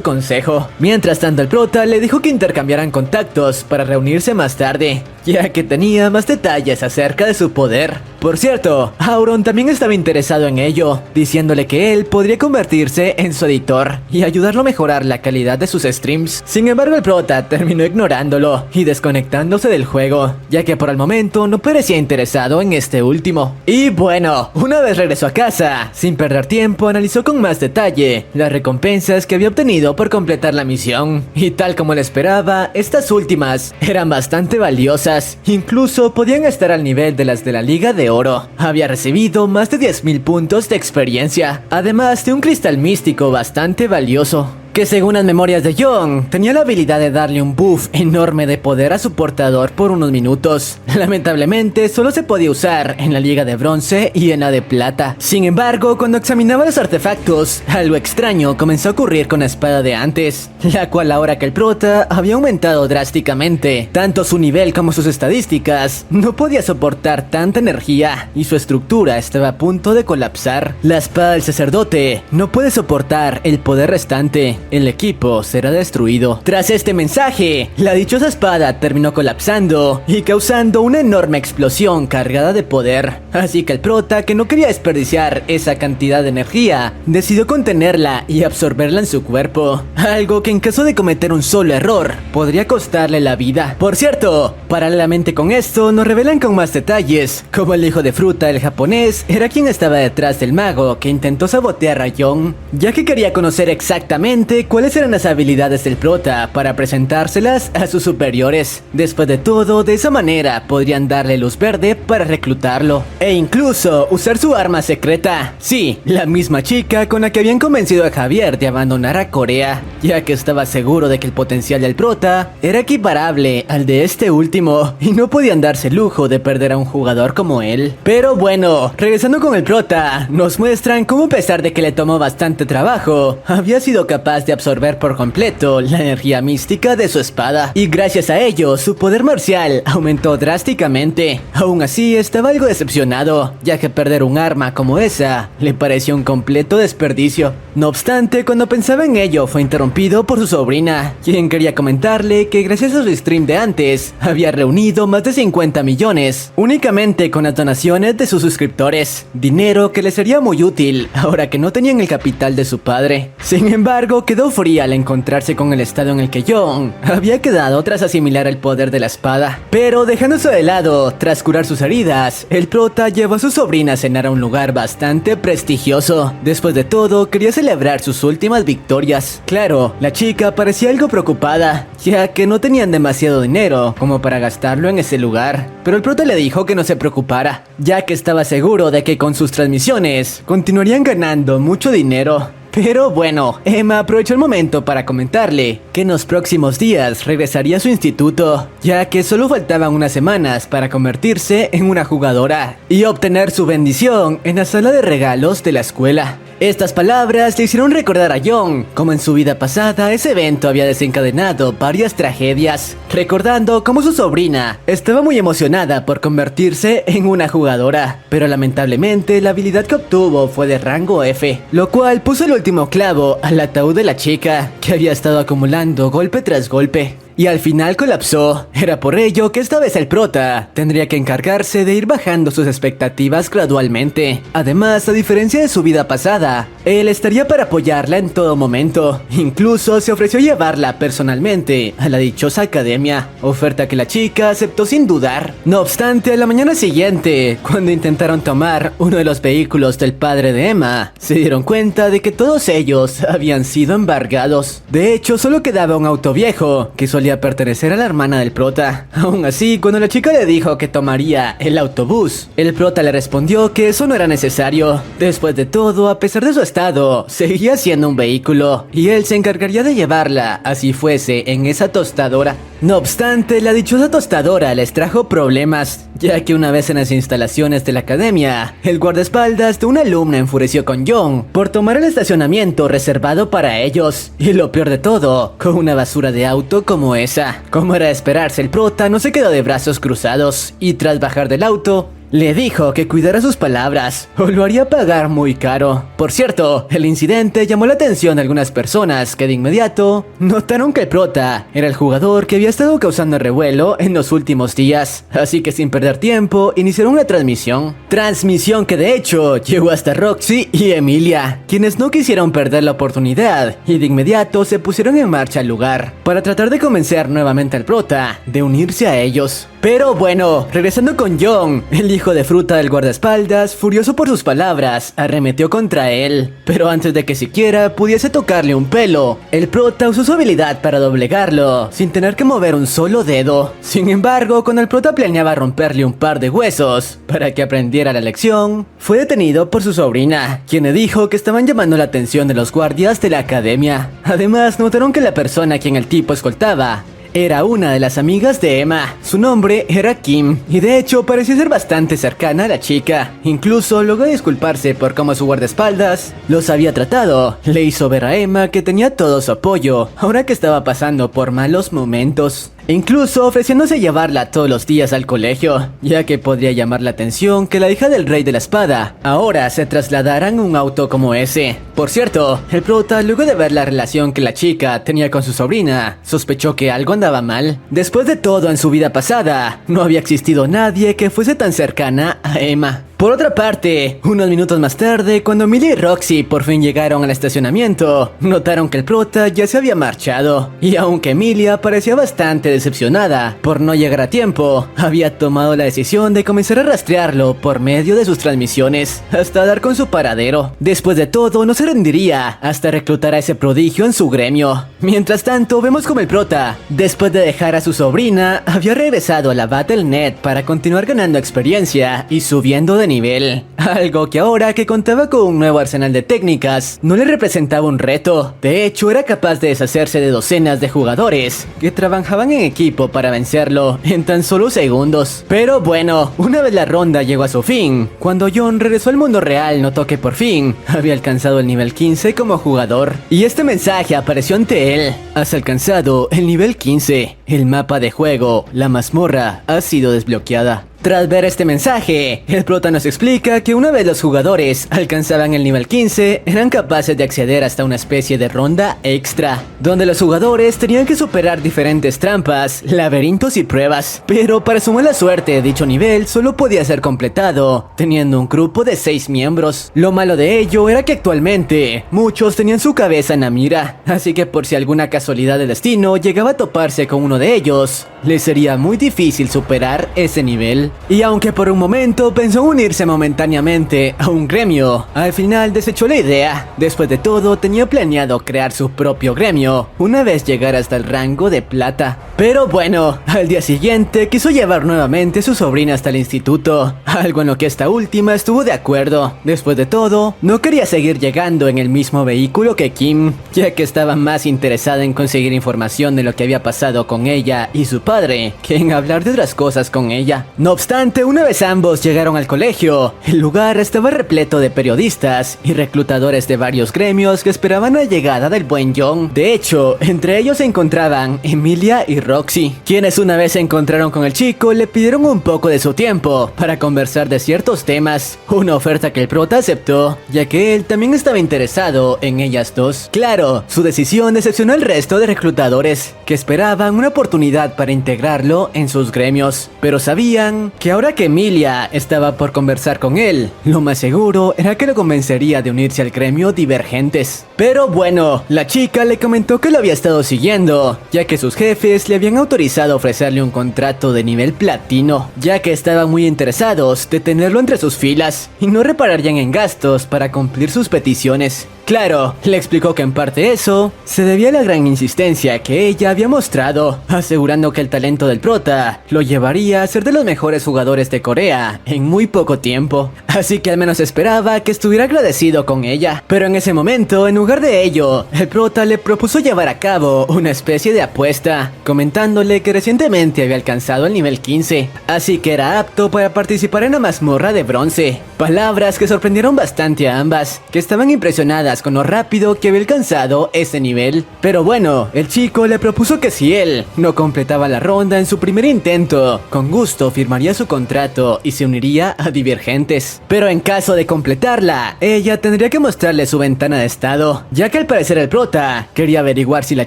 consejo. Mientras tanto, el prota le dijo que intercambiaran contactos para reunirse más tarde, ya que tenía más detalles acerca de su poder. Por cierto, Auron también estaba interesado en ello, diciéndole que él podría convertirse en su editor y ayudarlo a mejorar la calidad de sus streams. Sin embargo, el prota terminó ignorándolo y desconectándose del juego, ya que por el momento no parecía interesado en este último. Y bueno, una vez regresó a casa, sin perder tiempo analizó con más detalle las recompensas que había obtenido por completar la misión, y tal como le esperaba, estas últimas eran bastante valiosas, incluso podían estar al nivel de las de la Liga de Oro. Había recibido más de 10.000 puntos de experiencia, además de un cristal místico bastante valioso, que según las memorias de John, tenía la habilidad de darle un buff enorme de poder a su portador por unos minutos. Lamentablemente, solo se podía usar en la Liga de Bronce y en la de Plata. Sin embargo, cuando examinaba los artefactos, algo extraño comenzó a ocurrir con la espada de antes, la cual ahora que el prota había aumentado drásticamente, tanto su nivel como sus estadísticas, no podía soportar tanta energía y su estructura estaba a punto de colapsar. La espada del sacerdote no puede soportar el poder restante, el equipo será destruido. Tras este mensaje, la dichosa espada terminó colapsando y causando una enorme explosión cargada de poder. Así que el prota, que no quería desperdiciar esa cantidad de energía, decidió contenerla y absorberla en su cuerpo. Algo que en caso de cometer un solo error, podría costarle la vida. Por cierto, paralelamente con esto, nos revelan con más detalles cómo el hijo de Fruta, el japonés, era quien estaba detrás del mago que intentó sabotear a Jon, ya que quería conocer exactamente cuáles eran las habilidades del prota para presentárselas a sus superiores. Después de todo, de esa manera podrían darle luz verde para reclutarlo e incluso usar su arma secreta. Sí, la misma chica con la que habían convencido a Javier de abandonar a Corea, ya que estaba seguro de que el potencial del prota era equiparable al de este último y no podían darse el lujo de perder a un jugador como él. Pero bueno, regresando con el prota, nos muestran cómo, a pesar de que le tomó bastante trabajo, había sido capaz de absorber por completo la energía mística de su espada, y gracias a ello su poder marcial aumentó drásticamente. Aún así estaba algo decepcionado, ya que perder un arma como esa le pareció un completo desperdicio. No obstante, cuando pensaba en ello fue interrumpido por su sobrina, quien quería comentarle que gracias a su stream de antes había reunido más de 50 millones únicamente con las donaciones de sus suscriptores, dinero que le sería muy útil ahora que no tenían el capital de su padre. Sin embargo, quedó fría al encontrarse con el estado en el que Jon había quedado tras asimilar el poder de la espada. Pero dejándose de lado, tras curar sus heridas, el prota llevó a su sobrina a cenar a un lugar bastante prestigioso. Después de todo, quería celebrar sus últimas victorias. Claro, la chica parecía algo preocupada, ya que no tenían demasiado dinero como para gastarlo en ese lugar. Pero el prota le dijo que no se preocupara, ya que estaba seguro de que con sus transmisiones continuarían ganando mucho dinero. Pero bueno, Emma aprovechó el momento para comentarle que en los próximos días regresaría a su instituto, ya que solo faltaban unas semanas para convertirse en una jugadora y obtener su bendición en la sala de regalos de la escuela. Estas palabras le hicieron recordar a Jon cómo en su vida pasada ese evento había desencadenado varias tragedias, recordando cómo su sobrina estaba muy emocionada por convertirse en una jugadora, pero lamentablemente la habilidad que obtuvo fue de rango F, lo cual puso el último clavo al ataúd de la chica, que había estado acumulando golpe tras golpe. Y al final colapsó. Era por ello que esta vez el prota tendría que encargarse de ir bajando sus expectativas gradualmente. Además, a diferencia de su vida pasada, él estaría para apoyarla en todo momento. Incluso se ofreció llevarla personalmente a la dichosa academia, oferta que la chica aceptó sin dudar. No obstante, a la mañana siguiente, cuando intentaron tomar uno de los vehículos del padre de Emma, se dieron cuenta de que todos ellos habían sido embargados. De hecho, solo quedaba un auto viejo que solía pertenecer a la hermana del prota. Aún así, cuando la chica le dijo que tomaría el autobús, el prota le respondió que eso no era necesario. Después de todo, a pesar de su estado, seguía siendo un vehículo y él se encargaría de llevarla, así fuese, en esa tostadora. No obstante, la dichosa tostadora les trajo problemas, ya que una vez en las instalaciones de la academia, el guardaespaldas de una alumna enfureció con Jon por tomar el estacionamiento reservado para ellos. Y lo peor de todo, con una basura de auto como esa. Como era de esperarse, el prota no se quedó de brazos cruzados y tras bajar del auto, le dijo que cuidara sus palabras o lo haría pagar muy caro. Por cierto, el incidente llamó la atención de algunas personas que de inmediato notaron que el prota era el jugador que había estado causando revuelo en los últimos días. Así que sin perder tiempo, iniciaron una transmisión. Transmisión que de hecho llegó hasta Roxy y Emilia, quienes no quisieron perder la oportunidad y de inmediato se pusieron en marcha al lugar para tratar de convencer nuevamente al prota de unirse a ellos. Pero bueno, regresando con Jon, el hijo de Fruta del guardaespaldas, furioso por sus palabras, arremetió contra él. Pero antes de que siquiera pudiese tocarle un pelo, el prota usó su habilidad para doblegarlo, sin tener que mover un solo dedo. Sin embargo, cuando el prota planeaba romperle un par de huesos para que aprendiera la lección, fue detenido por su sobrina, quien le dijo que estaban llamando la atención de los guardias de la academia. Además, notaron que la persona a quien el tipo escoltaba era una de las amigas de Emma. Su nombre era Kim, y de hecho parecía ser bastante cercana a la chica. Incluso logró disculparse por cómo su guardaespaldas los había tratado. Le hizo ver a Emma que tenía todo su apoyo, ahora que estaba pasando por malos momentos. incluso ofreciéndose llevarla todos los días al colegio, ya que podría llamar la atención que la hija del rey de la espada ahora se trasladara en un auto como ese. Por cierto, el prota, luego de ver la relación que la chica tenía con su sobrina, sospechó que algo andaba mal. Después de todo, en su vida pasada, no había existido nadie que fuese tan cercana a Emma. Por otra parte, unos minutos más tarde, cuando Millie y Roxy por fin llegaron al estacionamiento, notaron que el prota ya se había marchado. Y aunque Emilia parecía bastante decepcionada por no llegar a tiempo, había tomado la decisión de comenzar a rastrearlo por medio de sus transmisiones, hasta dar con su paradero. Después de todo, no se rendiría hasta reclutar a ese prodigio en su gremio. Mientras tanto, vemos como el prota, después de dejar a su sobrina, había regresado a la Battle.net para continuar ganando experiencia y subiendo de nivel, algo que ahora que contaba con un nuevo arsenal de técnicas no le representaba un reto. De hecho, era capaz de deshacerse de docenas de jugadores que trabajaban en equipo para vencerlo en tan solo segundos. Pero bueno, una vez la ronda llegó a su fin, cuando John regresó al mundo real, notó que por fin había alcanzado el nivel 15 como jugador, y este mensaje apareció ante él: has alcanzado el nivel 15, el mapa de juego, la mazmorra ha sido desbloqueada. Tras ver este mensaje, el prota nos explica que una vez los jugadores alcanzaban el nivel 15, eran capaces de acceder hasta una especie de ronda extra, donde los jugadores tenían que superar diferentes trampas, laberintos y pruebas. Pero para su mala suerte, dicho nivel solo podía ser completado teniendo un grupo de 6 miembros. Lo malo de ello era que actualmente muchos tenían su cabeza en la mira, así que por si alguna casualidad del destino llegaba a toparse con uno de ellos, les sería muy difícil superar ese nivel. Y aunque por un momento pensó unirse momentáneamente a un gremio, al final desechó la idea. Después de todo, tenía planeado crear su propio gremio una vez llegara hasta el rango de plata. Pero bueno, al día siguiente quiso llevar nuevamente a su sobrina hasta el instituto, algo en lo que esta última estuvo de acuerdo. Después de todo, no quería seguir llegando en el mismo vehículo que Kim, ya que estaba más interesada en conseguir información de lo que había pasado con ella y su padre que en hablar de otras cosas con ella. No obstante, una vez ambos llegaron al colegio, el lugar estaba repleto de periodistas y reclutadores de varios gremios que esperaban la llegada del buen John. De hecho, entre ellos se encontraban Emilia y Roxy, quienes una vez se encontraron con el chico le pidieron un poco de su tiempo para conversar de ciertos temas, una oferta que el prota aceptó, ya que él también estaba interesado en ellas dos. Claro, su decisión decepcionó al resto de reclutadores, que esperaban una oportunidad para integrarlo en sus gremios, pero sabían que ahora que Emilia estaba por conversar con él, lo más seguro era que lo convencería de unirse al gremio Divergentes. Pero bueno, la chica le comentó que lo había estado siguiendo, ya que sus jefes le habían autorizado a ofrecerle un contrato de nivel platino, ya que estaban muy interesados de tenerlo entre sus filas y no repararían en gastos para cumplir sus peticiones. Claro, le explicó que en parte eso se debía a la gran insistencia que ella había mostrado, asegurando que el talento del prota lo llevaría a ser de los mejores jugadores de Corea en muy poco tiempo. Así que al menos esperaba que estuviera agradecido con ella. Pero en ese momento, en lugar de ello, el prota le propuso llevar a cabo una especie de apuesta, comentándole que recientemente había alcanzado el nivel 15, así que era apto para participar en la mazmorra de bronce. Palabras que sorprendieron bastante a ambas, que estaban impresionadas con lo rápido que había alcanzado ese nivel. Pero bueno, el chico le propuso que si él no completaba la ronda en su primer intento, con gusto firmaría su contrato y se uniría a Divergentes. Pero en caso de completarla, ella tendría que mostrarle su ventana de estado, ya que al parecer el prota quería averiguar si la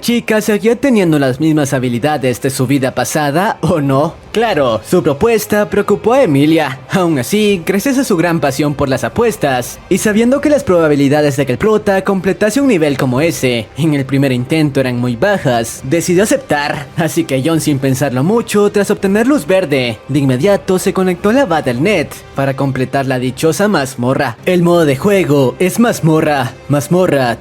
chica seguía teniendo las mismas habilidades de su vida pasada o no. Claro, su propuesta preocupó a Emilia. Aún así, gracias a su gran pasión por las apuestas y sabiendo que las probabilidades de que el prota completase un nivel como ese en el primer intento eran muy bajas, decidió aceptar. Así que John, sin pensarlo mucho, tras obtener luz verde, de inmediato se conectó a la Battle.net para completar la dichosa mazmorra. El modo de juego es mazmorra,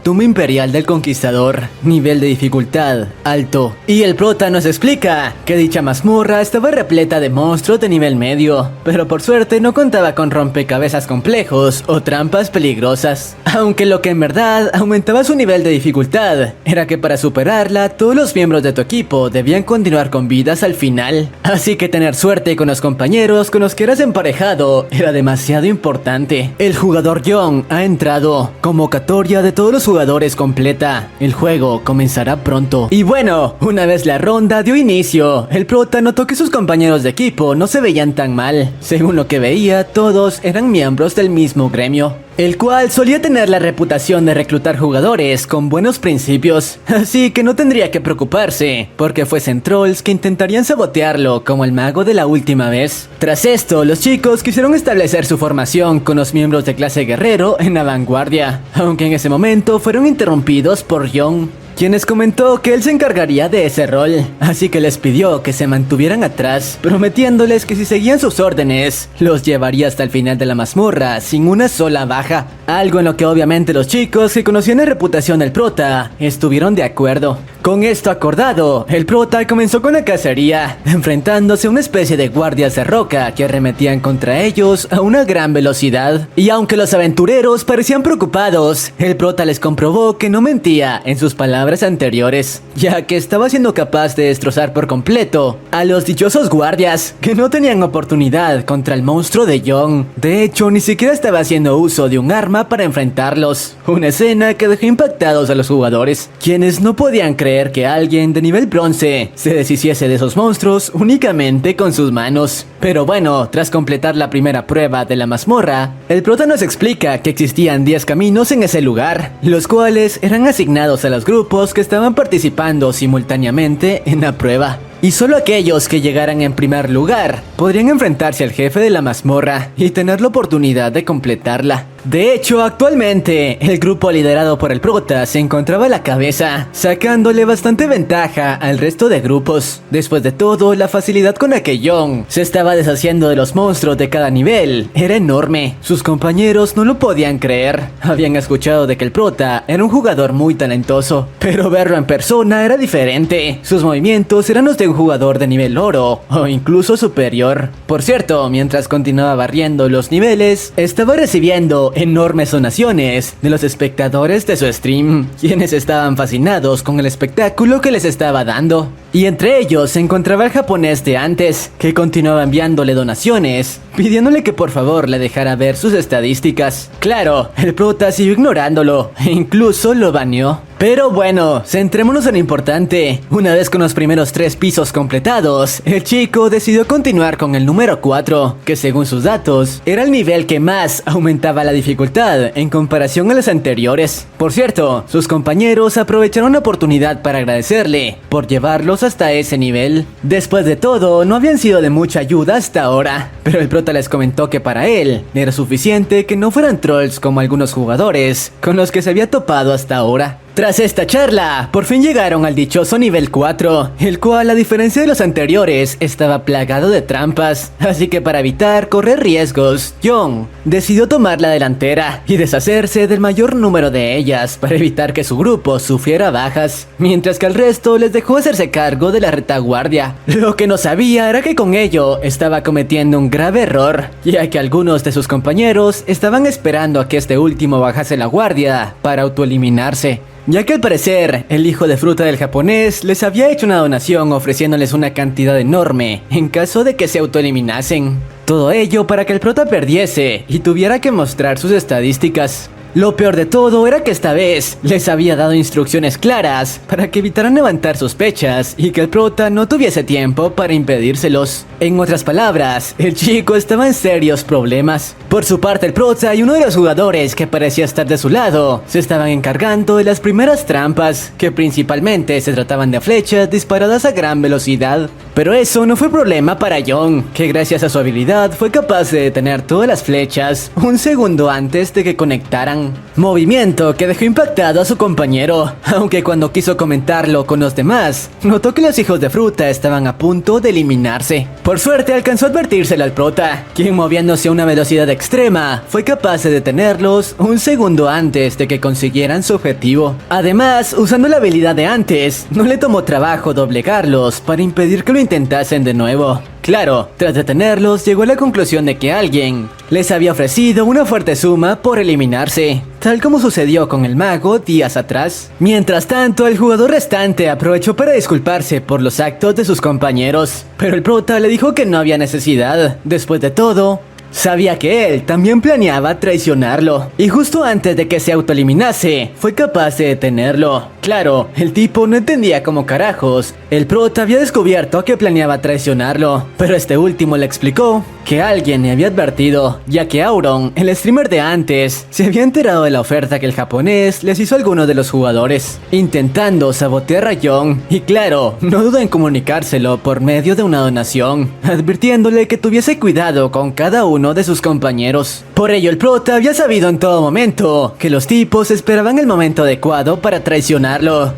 tumba imperial del conquistador, nivel de dificultad alto. Y el prota nos explica que dicha mazmorra estaba repleta de monstruos de nivel medio, pero por suerte no contaba con rompecabezas rompecabezas complejos o trampas peligrosas. Aunque lo que en verdad aumentaba su nivel de dificultad era que para superarla todos los miembros de tu equipo debían continuar con vidas al final. Así que tener suerte con los compañeros con los que eras emparejado era demasiado importante. El jugador Young ha entrado. Convocatoria de todos los jugadores completa. El juego comenzará pronto. Y bueno, una vez la ronda dio inicio, el prota notó que sus compañeros de equipo no se veían tan mal. Según lo que veía, todos eran miembros del mismo gremio, el cual solía tener la reputación de reclutar jugadores con buenos principios, así que no tendría que preocuparse, porque fuesen trolls que intentarían sabotearlo como el mago de la última vez. Tras esto, los chicos quisieron establecer su formación con los miembros de clase guerrero en la vanguardia, aunque en ese momento fueron interrumpidos por Young, quienes comentó que él se encargaría de ese rol, así que les pidió que se mantuvieran atrás, prometiéndoles que si seguían sus órdenes, los llevaría hasta el final de la mazmorra sin una sola baja. Algo en lo que obviamente los chicos que conocían la reputación del prota estuvieron de acuerdo. Con esto acordado, el prota comenzó con la cacería, enfrentándose a una especie de guardias de roca que arremetían contra ellos a una gran velocidad. Y aunque los aventureros parecían preocupados, el prota les comprobó que no mentía en sus palabras anteriores, ya que estaba siendo capaz de destrozar por completo a los dichosos guardias que no tenían oportunidad contra el monstruo de Young. De hecho, ni siquiera estaba haciendo uso de un arma para enfrentarlos, una escena que dejó impactados a los jugadores, quienes no podían creer que alguien de nivel bronce se deshiciese de esos monstruos únicamente con sus manos. Pero bueno, tras completar la primera prueba de la mazmorra, el prota nos explica que existían 10 caminos en ese lugar, los cuales eran asignados a los grupos que estaban participando simultáneamente en la prueba. Y solo aquellos que llegaran en primer lugar podrían enfrentarse al jefe de la mazmorra y tener la oportunidad de completarla. De hecho, actualmente, el grupo liderado por el prota se encontraba a la cabeza, sacándole bastante ventaja al resto de grupos. Después de todo, la facilidad con la que Young se estaba deshaciendo de los monstruos de cada nivel era enorme. Sus compañeros no lo podían creer. Habían escuchado de que el prota era un jugador muy talentoso, pero verlo en persona era diferente. Sus movimientos eran los de un jugador de nivel oro, o incluso superior. Por cierto, mientras continuaba barriendo los niveles, estaba recibiendo enormes donaciones de los espectadores de su stream, quienes estaban fascinados con el espectáculo que les estaba dando. Y entre ellos se encontraba el japonés de antes, que continuaba enviándole donaciones, pidiéndole que por favor le dejara ver sus estadísticas. Claro, el prota siguió ignorándolo, e incluso lo baneó. Pero bueno, centrémonos en lo importante. Una vez con los primeros 3 pisos completados, el chico decidió continuar con el número 4, que según sus datos, era el nivel que más aumentaba la dificultad en comparación a los anteriores. Por cierto, sus compañeros aprovecharon la oportunidad para agradecerle por llevarlos hasta ese nivel. Después de todo, no habían sido de mucha ayuda hasta ahora, pero el prota les comentó que para él era suficiente que no fueran trolls como algunos jugadores con los que se había topado hasta ahora. Tras esta charla, por fin llegaron al dichoso nivel 4, el cual a diferencia de los anteriores estaba plagado de trampas, así que para evitar correr riesgos, Young decidió tomar la delantera y deshacerse del mayor número de ellas para evitar que su grupo sufriera bajas, mientras que al resto les dejó hacerse cargo de la retaguardia. Lo que no sabía era que con ello estaba cometiendo un grave error, ya que algunos de sus compañeros estaban esperando a que este último bajase la guardia para autoeliminarse, ya que al parecer el hijo de fruta del japonés les había hecho una donación ofreciéndoles una cantidad enorme en caso de que se autoeliminasen. Todo ello para que el prota perdiese y tuviera que mostrar sus estadísticas. Lo peor de todo era que esta vez les había dado instrucciones claras para que evitaran levantar sospechas y que el prota no tuviese tiempo para impedírselos. En otras palabras, el chico estaba en serios problemas. Por su parte, el prota y uno de los jugadores que parecía estar de su lado se estaban encargando de las primeras trampas, que principalmente se trataban de flechas disparadas a gran velocidad. Pero eso no fue problema para Young, que gracias a su habilidad fue capaz de detener todas las flechas un segundo antes de que conectaran. Movimiento que dejó impactado a su compañero, aunque cuando quiso comentarlo con los demás, notó que los hijos de fruta estaban a punto de eliminarse. Por suerte alcanzó a advertírselo al prota, quien moviéndose a una velocidad extrema, fue capaz de detenerlos un segundo antes de que consiguieran su objetivo. Además, usando la habilidad de antes, no le tomó trabajo doblegarlos para impedir que lo intentasen de nuevo. Claro, tras detenerlos llegó a la conclusión de que alguien les había ofrecido una fuerte suma por eliminarse, tal como sucedió con el mago días atrás. Mientras tanto, el jugador restante aprovechó para disculparse por los actos de sus compañeros, pero el prota le dijo que no había necesidad. Después de todo, sabía que él también planeaba traicionarlo, y justo antes de que se autoeliminase, fue capaz de detenerlo. Claro, el tipo no entendía cómo carajos el prota había descubierto que planeaba traicionarlo, pero este último le explicó que alguien le había advertido, ya que Auron, el streamer de antes, se había enterado de la oferta que el japonés les hizo a algunos de los jugadores, intentando sabotear a Young, y claro, no dudó en comunicárselo por medio de una donación, advirtiéndole que tuviese cuidado con cada uno de sus compañeros. Por ello, el prota había sabido en todo momento que los tipos esperaban el momento adecuado para traicionarlo,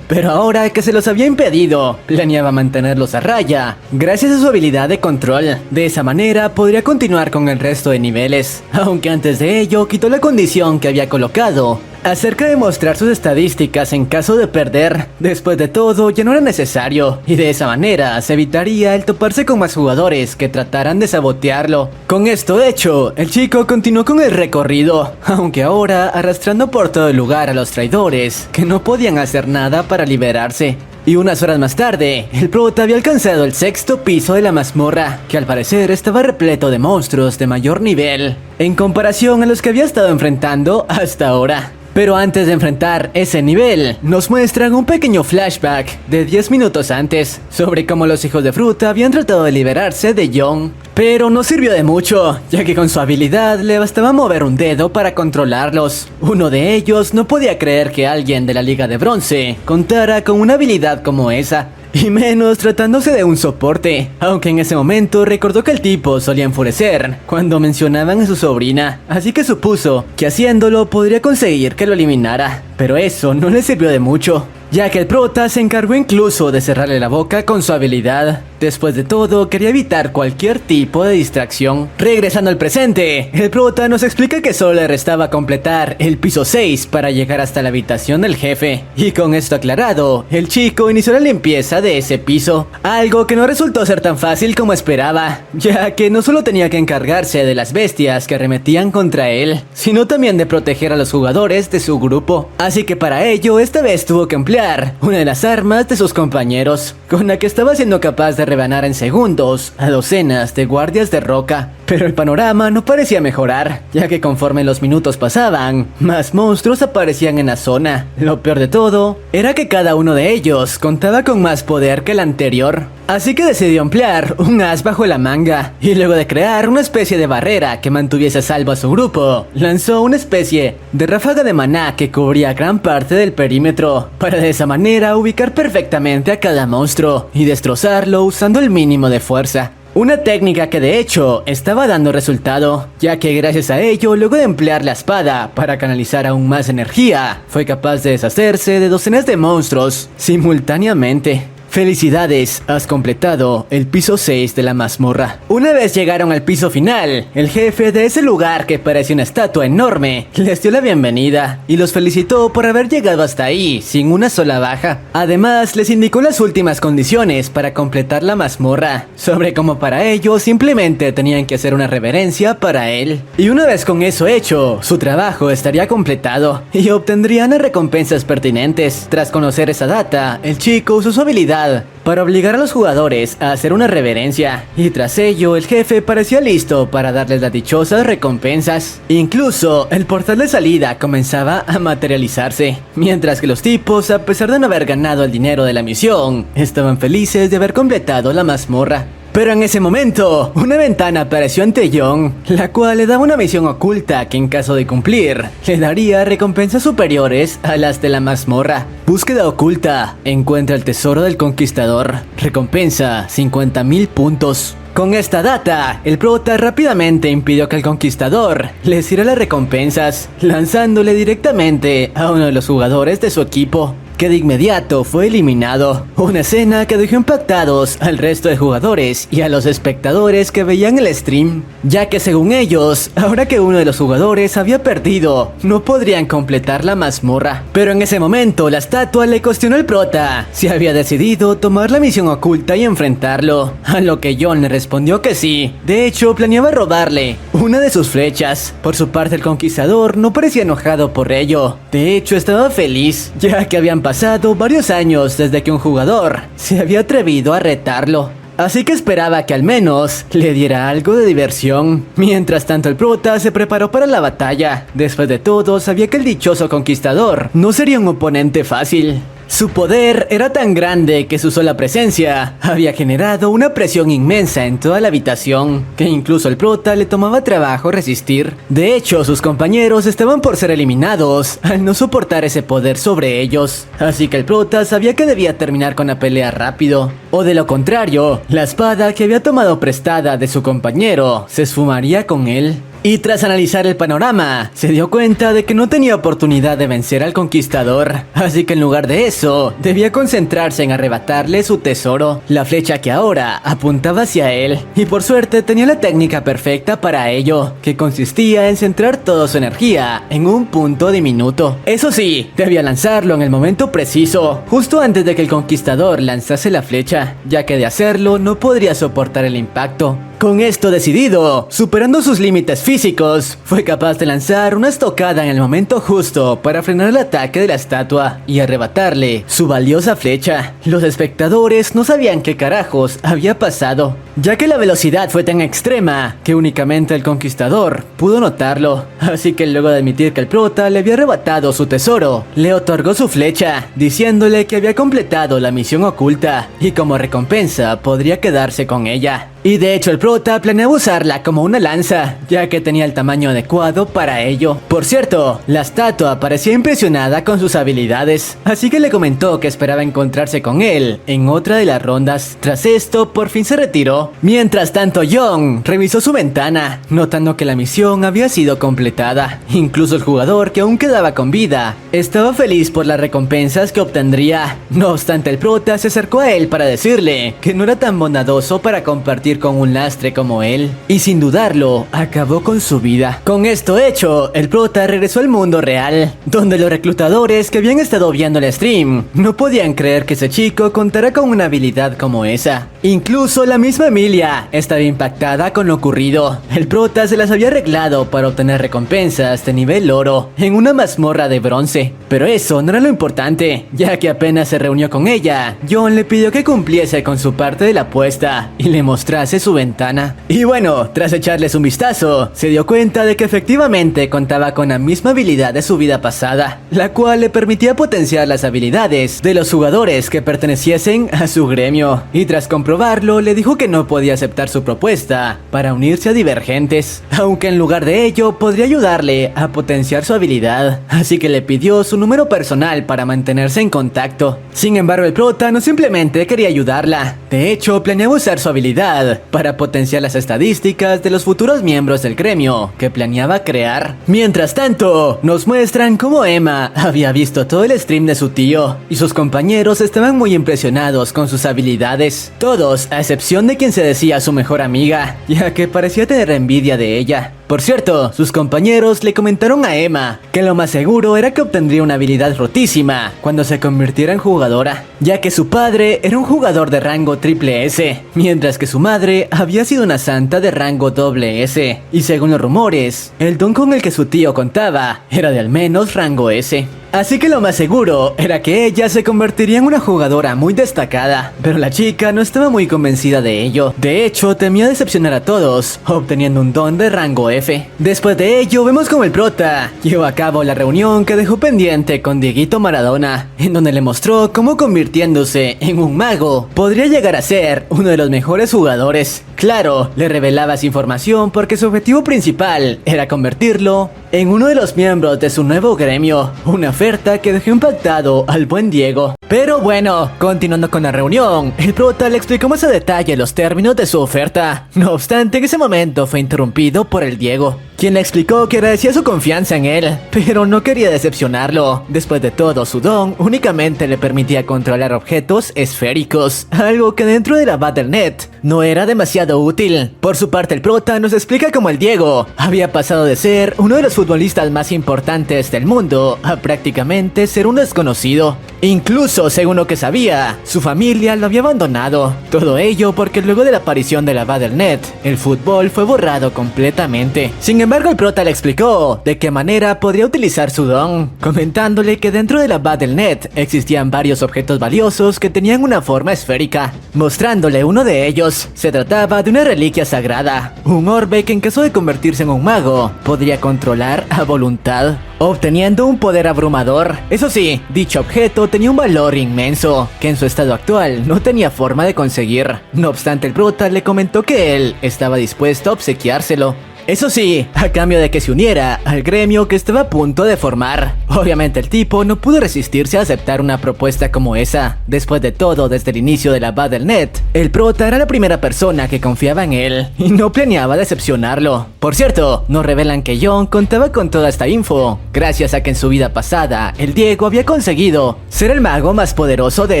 pero ahora que se los había impedido, planeaba mantenerlos a raya, gracias a su habilidad de control. De esa manera podría continuar con el resto de niveles, aunque antes de ello quitó la condición que había colocado acerca de mostrar sus estadísticas en caso de perder. Después de todo, ya no era necesario, y de esa manera se evitaría el toparse con más jugadores que trataran de sabotearlo. Con esto hecho, el chico continuó con el recorrido, aunque ahora arrastrando por todo el lugar a los traidores, que no podían hacer nada para liberarse. Y unas horas más tarde, el prota había alcanzado el 6º piso de la mazmorra, que al parecer estaba repleto de monstruos de mayor nivel, en comparación a los que había estado enfrentando hasta ahora. Pero antes de enfrentar ese nivel, nos muestran un pequeño flashback de 10 minutos antes, sobre cómo los hijos de fruta habían tratado de liberarse de Young. Pero no sirvió de mucho, ya que con su habilidad le bastaba mover un dedo para controlarlos. Uno de ellos no podía creer que alguien de la Liga de Bronce contara con una habilidad como esa, y menos tratándose de un soporte, aunque en ese momento recordó que el tipo solía enfurecer cuando mencionaban a su sobrina, así que supuso que haciéndolo podría conseguir que lo eliminara, pero eso no le sirvió de mucho, ya que el prota se encargó incluso de cerrarle la boca con su habilidad. Después de todo, quería evitar cualquier tipo de distracción. Regresando al presente, el prota nos explica que solo le restaba completar el piso 6 para llegar hasta la habitación del jefe. Y con esto aclarado, el chico inició la limpieza de ese piso, algo que no resultó ser tan fácil como esperaba, ya que no solo tenía que encargarse de las bestias que arremetían contra él, sino también de proteger a los jugadores de su grupo. Así que para ello, esta vez tuvo que emplear una de las armas de sus compañeros, con la que estaba siendo capaz de rebanar en segundos a docenas de guardias de roca. Pero el panorama no parecía mejorar, ya que conforme los minutos pasaban, más monstruos aparecían en la zona. Lo peor de todo era que cada uno de ellos contaba con más poder que el anterior. Así que decidió emplear un as bajo la manga, y luego de crear una especie de barrera que mantuviese a salvo a su grupo, lanzó una especie de ráfaga de maná que cubría gran parte del perímetro, para de esa manera ubicar perfectamente a cada monstruo y destrozarlo usando el mínimo de fuerza. Una técnica que de hecho estaba dando resultado, ya que gracias a ello, luego de emplear la espada para canalizar aún más energía, fue capaz de deshacerse de docenas de monstruos simultáneamente. Felicidades, has completado el piso 6 de la mazmorra. Una vez llegaron al piso final, el jefe de ese lugar que parecía una estatua enorme, les dio la bienvenida y los felicitó por haber llegado hasta ahí sin una sola baja. Además, les indicó las últimas condiciones para completar la mazmorra, sobre cómo para ello simplemente tenían que hacer una reverencia para él. Y una vez con eso hecho, su trabajo estaría completado y obtendrían las recompensas pertinentes. Tras conocer esa data, el chico usó su habilidad para obligar a los jugadores a hacer una reverencia, y tras ello el jefe parecía listo para darles las dichosas recompensas. Incluso el portal de salida comenzaba a materializarse, mientras que los tipos, a pesar de no haber ganado el dinero de la misión, estaban felices de haber completado la mazmorra. Pero en ese momento, una ventana apareció ante Young, la cual le daba una misión oculta que en caso de cumplir, le daría recompensas superiores a las de la mazmorra. Búsqueda oculta, encuentra el tesoro del conquistador, recompensa 50.000 puntos. Con esta data, el prota rápidamente impidió que el conquistador les diera las recompensas, lanzándole directamente a uno de los jugadores de su equipo. que de inmediato fue eliminado. Una escena que dejó impactados al resto de jugadores y a los espectadores que veían el stream, ya que según ellos, ahora que uno de los jugadores había perdido, no podrían completar la mazmorra. Pero en ese momento la estatua le cuestionó al prota si había decidido tomar la misión oculta y enfrentarlo, a lo que John le respondió que sí. De hecho, planeaba robarle una de sus flechas. Por su parte, el conquistador no parecía enojado por ello. De hecho, estaba feliz, ya que habían pasado varios años desde que un jugador se había atrevido a retarlo. Así que esperaba que al menos le diera algo de diversión. Mientras tanto, el prota se preparó para la batalla. Después de todo, sabía que el dichoso conquistador no sería un oponente fácil. Su poder era tan grande que su sola presencia había generado una presión inmensa en toda la habitación, que incluso al prota le tomaba trabajo resistir. De hecho, sus compañeros estaban por ser eliminados al no soportar ese poder sobre ellos, así que el prota sabía que debía terminar con la pelea rápido, o de lo contrario, la espada que había tomado prestada de su compañero se esfumaría con él. Y tras analizar el panorama, se dio cuenta de que no tenía oportunidad de vencer al conquistador, así que en lugar de eso, debía concentrarse en arrebatarle su tesoro, la flecha que ahora apuntaba hacia él, y por suerte tenía la técnica perfecta para ello, que consistía en centrar toda su energía en un punto diminuto. Eso sí, debía lanzarlo en el momento preciso, justo antes de que el conquistador lanzase la flecha, ya que de hacerlo no podría soportar el impacto. Con esto decidido, superando sus límites físicos, fue capaz de lanzar una estocada en el momento justo para frenar el ataque de la estatua y arrebatarle su valiosa flecha. Los espectadores no sabían qué carajos había pasado, ya que la velocidad fue tan extrema que únicamente el conquistador pudo notarlo. Así que luego de admitir que el prota le había arrebatado su tesoro, le otorgó su flecha, diciéndole que había completado la misión oculta y como recompensa podría quedarse con ella. Y de hecho el prota planeaba usarla como una lanza, ya que tenía el tamaño adecuado para ello. Por cierto, la estatua parecía impresionada con sus habilidades, así que le comentó que esperaba encontrarse con él en otra de las rondas. Tras esto, por fin se retiró. Mientras tanto, John revisó su ventana, notando que la misión había sido completada. Incluso el jugador, que aún quedaba con vida, estaba feliz por las recompensas que obtendría. No obstante, el prota se acercó a él para decirle que no era tan bondadoso para compartir con un lastre como él, y sin dudarlo, acabó con su vida. Con esto hecho, el prota regresó al mundo real, donde los reclutadores que habían estado viendo el stream no podían creer que ese chico contara con una habilidad como esa. Incluso la misma Emilia estaba impactada con lo ocurrido. El prota se las había arreglado para obtener recompensas de nivel oro en una mazmorra de bronce, pero eso no era lo importante, ya que apenas se reunió con ella, John le pidió que cumpliese con su parte de la apuesta y le mostrase su ventana. Y bueno, tras echarles un vistazo, se dio cuenta de que efectivamente contaba con la misma habilidad de su vida pasada, la cual le permitía potenciar las habilidades de los jugadores que perteneciesen a su gremio. Y tras comprobarlo, le dijo que no podía aceptar su propuesta para unirse a Divergentes, aunque en lugar de ello podría ayudarle a potenciar su habilidad, así que le pidió su número personal para mantenerse en contacto. Sin embargo, el prota no simplemente quería ayudarla, de hecho planeaba usar su habilidad para potenciar las estadísticas de los futuros miembros del gremio que planeaba crear. Mientras tanto, nos muestran cómo Emma había visto todo el stream de su tío y sus compañeros estaban muy impresionados con sus habilidades, todos a excepción de quien se decía su mejor amiga, ya que parecía tener envidia de ella. Por cierto, sus compañeros le comentaron a Emma que lo más seguro era que obtendría una habilidad rotísima cuando se convirtiera en jugadora, ya que su padre era un jugador de rango triple S, mientras que su madre había sido una santa de rango doble S, y según los rumores, el don con el que su tío contaba era de al menos rango S. Así que lo más seguro era que ella se convertiría en una jugadora muy destacada, pero la chica no estaba muy convencida de ello. De hecho, temía decepcionar a todos, obteniendo un don de rango F. Después de ello, vemos como el prota llevó a cabo la reunión que dejó pendiente con Dieguito Maradona, en donde le mostró cómo convirtiéndose en un mago, podría llegar a ser uno de los mejores jugadores. Claro, le revelaba esa información porque su objetivo principal era convertirlo en uno de los miembros de su nuevo gremio, una oferta que dejó impactado al buen Diego. Pero bueno, continuando con la reunión, el prota le explicó más a detalle los términos de su oferta. No obstante, en ese momento fue interrumpido por el Diego, quien le explicó que agradecía su confianza en él, pero no quería decepcionarlo. Después de todo, su don únicamente le permitía controlar objetos esféricos, algo que dentro de la Battle.net no era demasiado útil. Por su parte, el prota nos explica cómo el Diego había pasado de ser uno de los futbolistas más importantes del mundo a prácticamente ser un desconocido. Incluso, según lo que sabía, su familia lo había abandonado. Todo ello porque luego de la aparición de la Battle.net, el fútbol fue borrado completamente. Sin embargo, el prota le explicó de qué manera podría utilizar su don, comentándole que dentro de la Battle.net existían varios objetos valiosos que tenían una forma esférica, mostrándole uno de ellos. Se trataba de una reliquia sagrada, un orbe que en caso de convertirse en un mago, podría controlar a voluntad, obteniendo un poder abrumador. Eso sí, dicho objeto tenía un valor inmenso, que en su estado actual no tenía forma de conseguir. No obstante, el prota le comentó que él estaba dispuesto a obsequiárselo. Eso sí, a cambio de que se uniera al gremio que estaba a punto de formar. Obviamente el tipo no pudo resistirse a aceptar una propuesta como esa. Después de todo, desde el inicio de la Battle.net, el prota era la primera persona que confiaba en él y no planeaba decepcionarlo. Por cierto, nos revelan que John contaba con toda esta info, gracias a que en su vida pasada, el Diego había conseguido ser el mago más poderoso de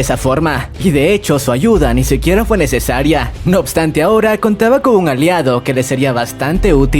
esa forma, y de hecho su ayuda ni siquiera fue necesaria. No obstante, ahora contaba con un aliado que le sería bastante útil.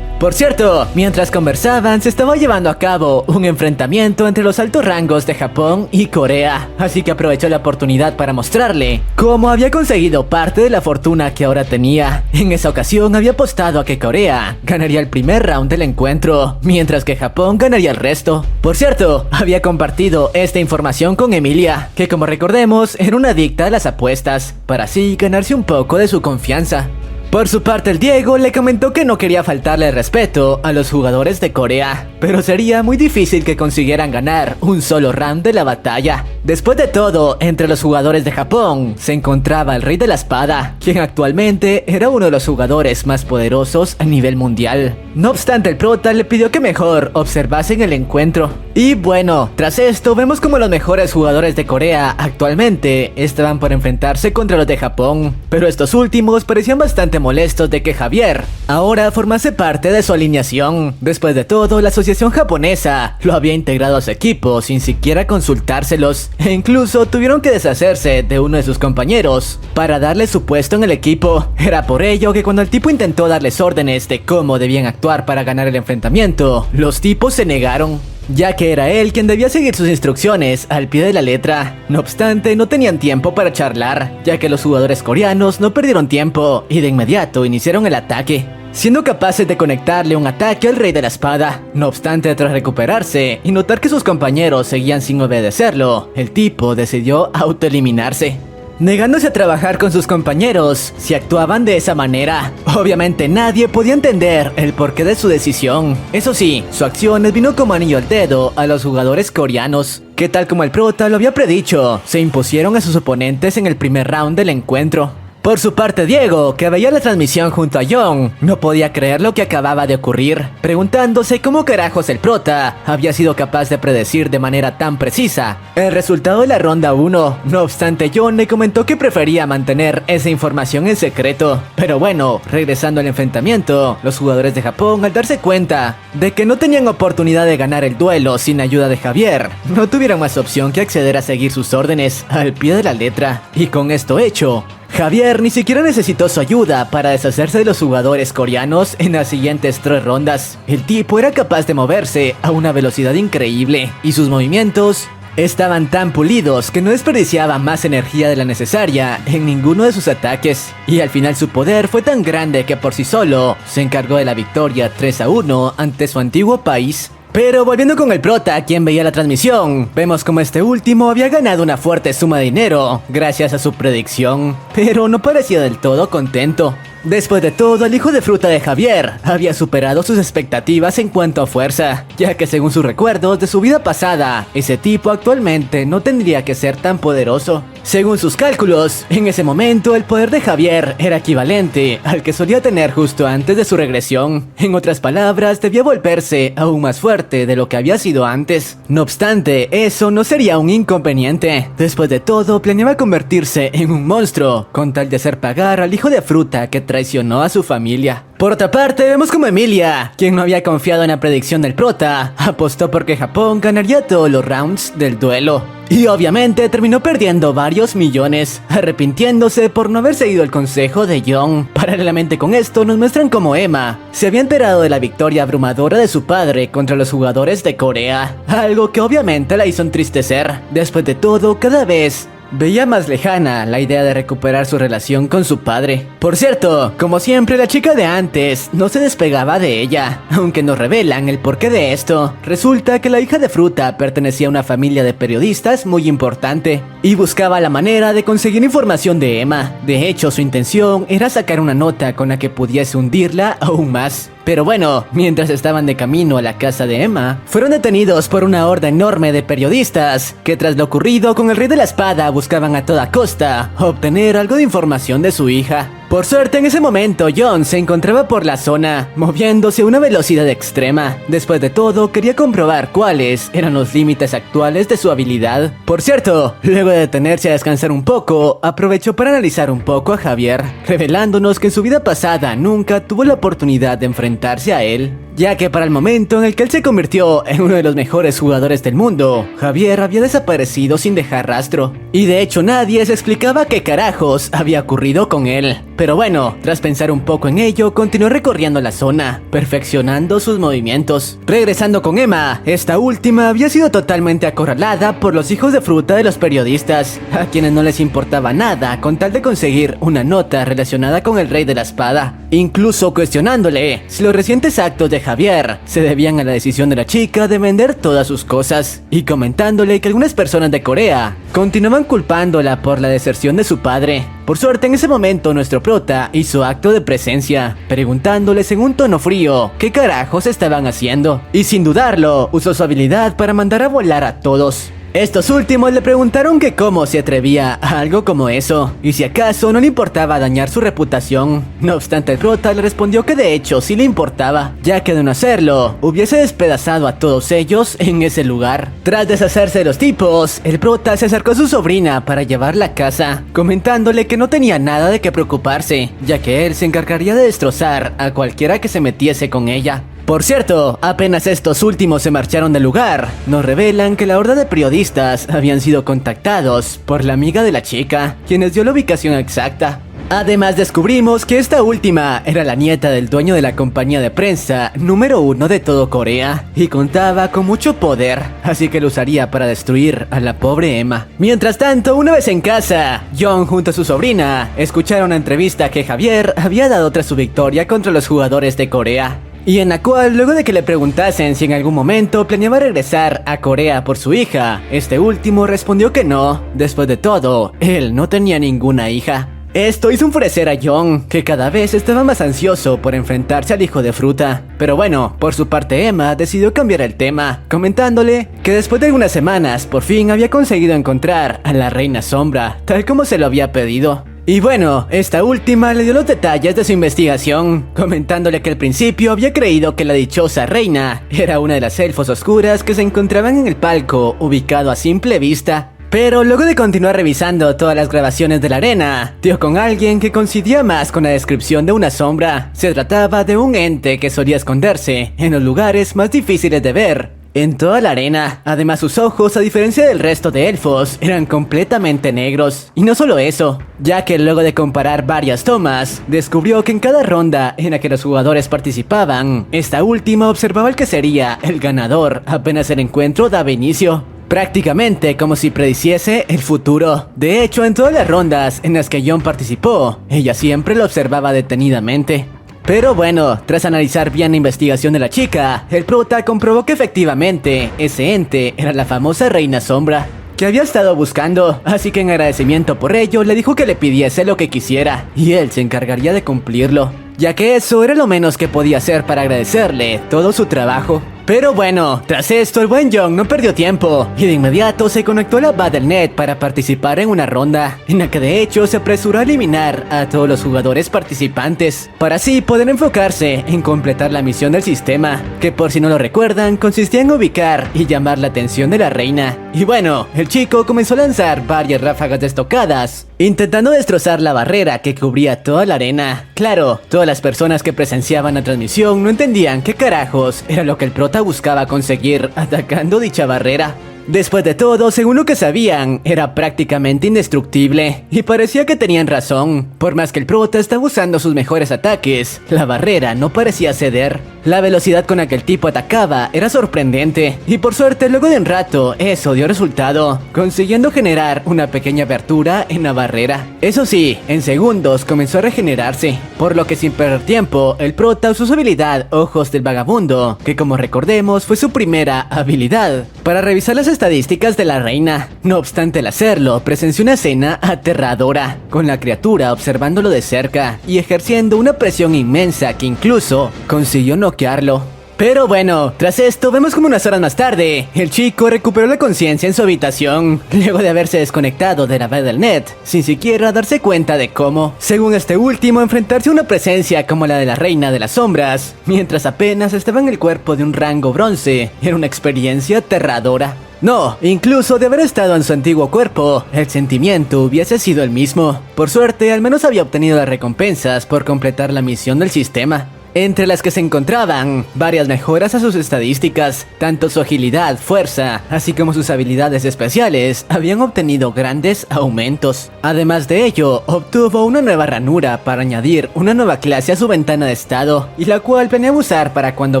Por cierto, mientras conversaban, se estaba llevando a cabo un enfrentamiento entre los altos rangos de Japón y Corea, así que aprovechó la oportunidad para mostrarle cómo había conseguido parte de la fortuna que ahora tenía. En esa ocasión había apostado a que Corea ganaría el primer round del encuentro, mientras que Japón ganaría el resto. Por cierto, había compartido esta información con Emilia, que como recordemos era una adicta a las apuestas, para así ganarse un poco de su confianza. Por su parte, el Diego le comentó que no quería faltarle el respeto a los jugadores de Corea, pero sería muy difícil que consiguieran ganar un solo round de la batalla. Después de todo, entre los jugadores de Japón se encontraba el Rey de la Espada, quien actualmente era uno de los jugadores más poderosos a nivel mundial. No obstante, el prota le pidió que mejor observasen el encuentro. Y bueno, tras esto vemos como los mejores jugadores de Corea actualmente estaban por enfrentarse contra los de Japón, pero estos últimos parecían bastante molestos de que Javier ahora formase parte de su alineación. Después de todo, la asociación japonesa lo había integrado a su equipo sin siquiera consultárselos, e incluso tuvieron que deshacerse de uno de sus compañeros para darle su puesto en el equipo. Era por ello que cuando el tipo intentó darles órdenes de cómo debían actuar para ganar el enfrentamiento, los tipos se negaron, ya que era él quien debía seguir sus instrucciones al pie de la letra. No obstante, no tenían tiempo para charlar, ya que los jugadores coreanos no perdieron tiempo y de inmediato iniciaron el ataque, siendo capaces de conectarle un ataque al Rey de la Espada. No obstante, tras recuperarse y notar que sus compañeros seguían sin obedecerlo, el tipo decidió autoeliminarse, negándose a trabajar con sus compañeros si actuaban de esa manera. Obviamente nadie podía entender el porqué de su decisión. Eso sí, su acción les vino como anillo al dedo a los jugadores coreanos, que tal como el prota lo había predicho, se impusieron a sus oponentes en el primer round del encuentro. Por su parte, Diego, que veía la transmisión junto a John, no podía creer lo que acababa de ocurrir, preguntándose cómo carajos el prota había sido capaz de predecir de manera tan precisa el resultado de la ronda 1. No obstante, John le comentó que prefería mantener esa información en secreto. Pero bueno, regresando al enfrentamiento, los jugadores de Japón, al darse cuenta de que no tenían oportunidad de ganar el duelo sin ayuda de Javier, no tuvieron más opción que acceder a seguir sus órdenes al pie de la letra. Y con esto hecho, Javier ni siquiera necesitó su ayuda para deshacerse de los jugadores coreanos en las siguientes 3 rondas. El tipo era capaz de moverse a una velocidad increíble y sus movimientos estaban tan pulidos que no desperdiciaba más energía de la necesaria en ninguno de sus ataques. Y al final su poder fue tan grande que por sí solo se encargó de la victoria 3-1 ante su antiguo país. Pero volviendo con el prota, quien veía la transmisión, vemos como este último había ganado una fuerte suma de dinero gracias a su predicción, pero no parecía del todo contento. Después de todo, el hijo de fruta de Javier había superado sus expectativas en cuanto a fuerza, ya que según sus recuerdos de su vida pasada, ese tipo actualmente no tendría que ser tan poderoso. Según sus cálculos, en ese momento el poder de Javier era equivalente al que solía tener justo antes de su regresión. En otras palabras, debía volverse aún más fuerte de lo que había sido antes. No obstante, eso no sería un inconveniente. Después de todo, planeaba convertirse en un monstruo con tal de hacer pagar al hijo de fruta que traicionó a su familia. Por otra parte, vemos como Emilia, quien no había confiado en la predicción del prota, apostó porque Japón ganaría todos los rounds del duelo. Y obviamente terminó perdiendo varios millones, arrepintiéndose por no haber seguido el consejo de Young. Paralelamente con esto nos muestran cómo Emma se había enterado de la victoria abrumadora de su padre contra los jugadores de Corea, algo que obviamente la hizo entristecer. Después de todo, cada vez veía más lejana la idea de recuperar su relación con su padre. Por cierto, como siempre, la chica de antes no se despegaba de ella, aunque nos revelan el porqué de esto. Resulta que la hija de Fruta pertenecía a una familia de periodistas muy importante y buscaba la manera de conseguir información de Emma. De hecho, su intención era sacar una nota con la que pudiese hundirla aún más. Pero bueno, mientras estaban de camino a la casa de Emma, fueron detenidos por una horda enorme de periodistas que tras lo ocurrido con el Rey de la Espada buscaban a toda costa obtener algo de información de su hija. Por suerte, en ese momento, John se encontraba por la zona, moviéndose a una velocidad extrema. Después de todo, quería comprobar cuáles eran los límites actuales de su habilidad. Por cierto, luego de detenerse a descansar un poco, aprovechó para analizar un poco a Javier, revelándonos que en su vida pasada nunca tuvo la oportunidad de enfrentarse a él, ya que para el momento en el que él se convirtió en uno de los mejores jugadores del mundo, Javier había desaparecido sin dejar rastro. Y de hecho nadie se explicaba qué carajos había ocurrido con él. Pero bueno, tras pensar un poco en ello, continuó recorriendo la zona, perfeccionando sus movimientos. Regresando con Emma, esta última había sido totalmente acorralada por los hijos de Fruta de los periodistas, a quienes no les importaba nada con tal de conseguir una nota relacionada con el Rey de la Espada, incluso cuestionándole si los recientes actos de Javier se debían a la decisión de la chica de vender todas sus cosas, y comentándole que algunas personas de Corea continuaban culpándola por la deserción de su padre. Por suerte, en ese momento nuestro prota hizo acto de presencia, preguntándoles en un tono frío qué carajos estaban haciendo, y sin dudarlo, usó su habilidad para mandar a volar a todos. Estos últimos le preguntaron que cómo se atrevía a algo como eso, y si acaso no le importaba dañar su reputación. No obstante, el prota le respondió que de hecho sí le importaba, ya que de no hacerlo, hubiese despedazado a todos ellos en ese lugar. Tras deshacerse de los tipos, el prota se acercó a su sobrina para llevarla a casa, comentándole que no tenía nada de qué preocuparse, ya que él se encargaría de destrozar a cualquiera que se metiese con ella. Por cierto, apenas estos últimos se marcharon del lugar, nos revelan que la horda de periodistas habían sido contactados por la amiga de la chica, quienes dio la ubicación exacta. Además descubrimos que esta última era la nieta del dueño de la compañía de prensa número 1 de todo Corea y contaba con mucho poder, así que lo usaría para destruir a la pobre Emma. Mientras tanto, una vez en casa, John junto a su sobrina escucharon una entrevista que Javier había dado tras su victoria contra los jugadores de Corea, y en la cual, luego de que le preguntasen si en algún momento planeaba regresar a Corea por su hija, este último respondió que no. Después de todo, él no tenía ninguna hija. Esto hizo enfurecer a John, que cada vez estaba más ansioso por enfrentarse al hijo de Fruta. Pero bueno, por su parte Emma decidió cambiar el tema, comentándole que después de algunas semanas por fin había conseguido encontrar a la Reina Sombra, tal como se lo había pedido. Y bueno, esta última le dio los detalles de su investigación, comentándole que al principio había creído que la dichosa reina era una de las elfos oscuras que se encontraban en el palco, ubicado a simple vista. Pero luego de continuar revisando todas las grabaciones de la arena, dio con alguien que coincidía más con la descripción de una sombra. Se trataba de un ente que solía esconderse en los lugares más difíciles de ver en toda la arena. Además, sus ojos, a diferencia del resto de elfos, eran completamente negros. Y no solo eso, ya que luego de comparar varias tomas, descubrió que en cada ronda en la que los jugadores participaban, esta última observaba el que sería el ganador apenas el encuentro daba inicio, prácticamente como si prediciese el futuro. De hecho, en todas las rondas en las que John participó, ella siempre lo observaba detenidamente. Pero bueno, tras analizar bien la investigación de la chica, el prota comprobó que efectivamente ese ente era la famosa Reina Sombra que había estado buscando, así que en agradecimiento por ello le dijo que le pidiese lo que quisiera y él se encargaría de cumplirlo, ya que eso era lo menos que podía hacer para agradecerle todo su trabajo. Pero bueno, tras esto el buen Young no perdió tiempo y de inmediato se conectó a la Battle.net para participar en una ronda, en la que de hecho se apresuró a eliminar a todos los jugadores participantes, para así poder enfocarse en completar la misión del sistema, que por si no lo recuerdan, consistía en ubicar y llamar la atención de la reina. Y bueno, el chico comenzó a lanzar varias ráfagas de estocadas intentando destrozar la barrera que cubría toda la arena. Claro, todas las personas que presenciaban la transmisión no entendían qué carajos era lo que el prota buscaba conseguir atacando dicha barrera. Después de todo, según lo que sabían, era prácticamente indestructible, y parecía que tenían razón. Por más que el prota estaba usando sus mejores ataques, la barrera no parecía ceder. La velocidad con la que el tipo atacaba era sorprendente, y por suerte luego de un rato, eso dio resultado, consiguiendo generar una pequeña abertura en la barrera. Eso sí, en segundos comenzó a regenerarse, por lo que sin perder tiempo, el prota usó su habilidad Ojos del Vagabundo, que como recordemos fue su primera habilidad, para revisar las estadísticas de la reina. No obstante al hacerlo, presenció una escena aterradora, con la criatura observándolo de cerca y ejerciendo una presión inmensa que incluso consiguió noquearlo. Pero bueno, tras esto vemos como unas horas más tarde, el chico recuperó la conciencia en su habitación, luego de haberse desconectado de la Battle.net, sin siquiera darse cuenta de cómo, según este último, enfrentarse a una presencia como la de la Reina de las Sombras, mientras apenas estaba en el cuerpo de un rango bronce, era una experiencia aterradora. No, incluso de haber estado en su antiguo cuerpo, el sentimiento hubiese sido el mismo. Por suerte, al menos había obtenido las recompensas por completar la misión del sistema, entre las que se encontraban varias mejoras a sus estadísticas. Tanto su agilidad, fuerza, así como sus habilidades especiales habían obtenido grandes aumentos. Además de ello, obtuvo una nueva ranura para añadir una nueva clase a su ventana de estado, y la cual planeaba usar para cuando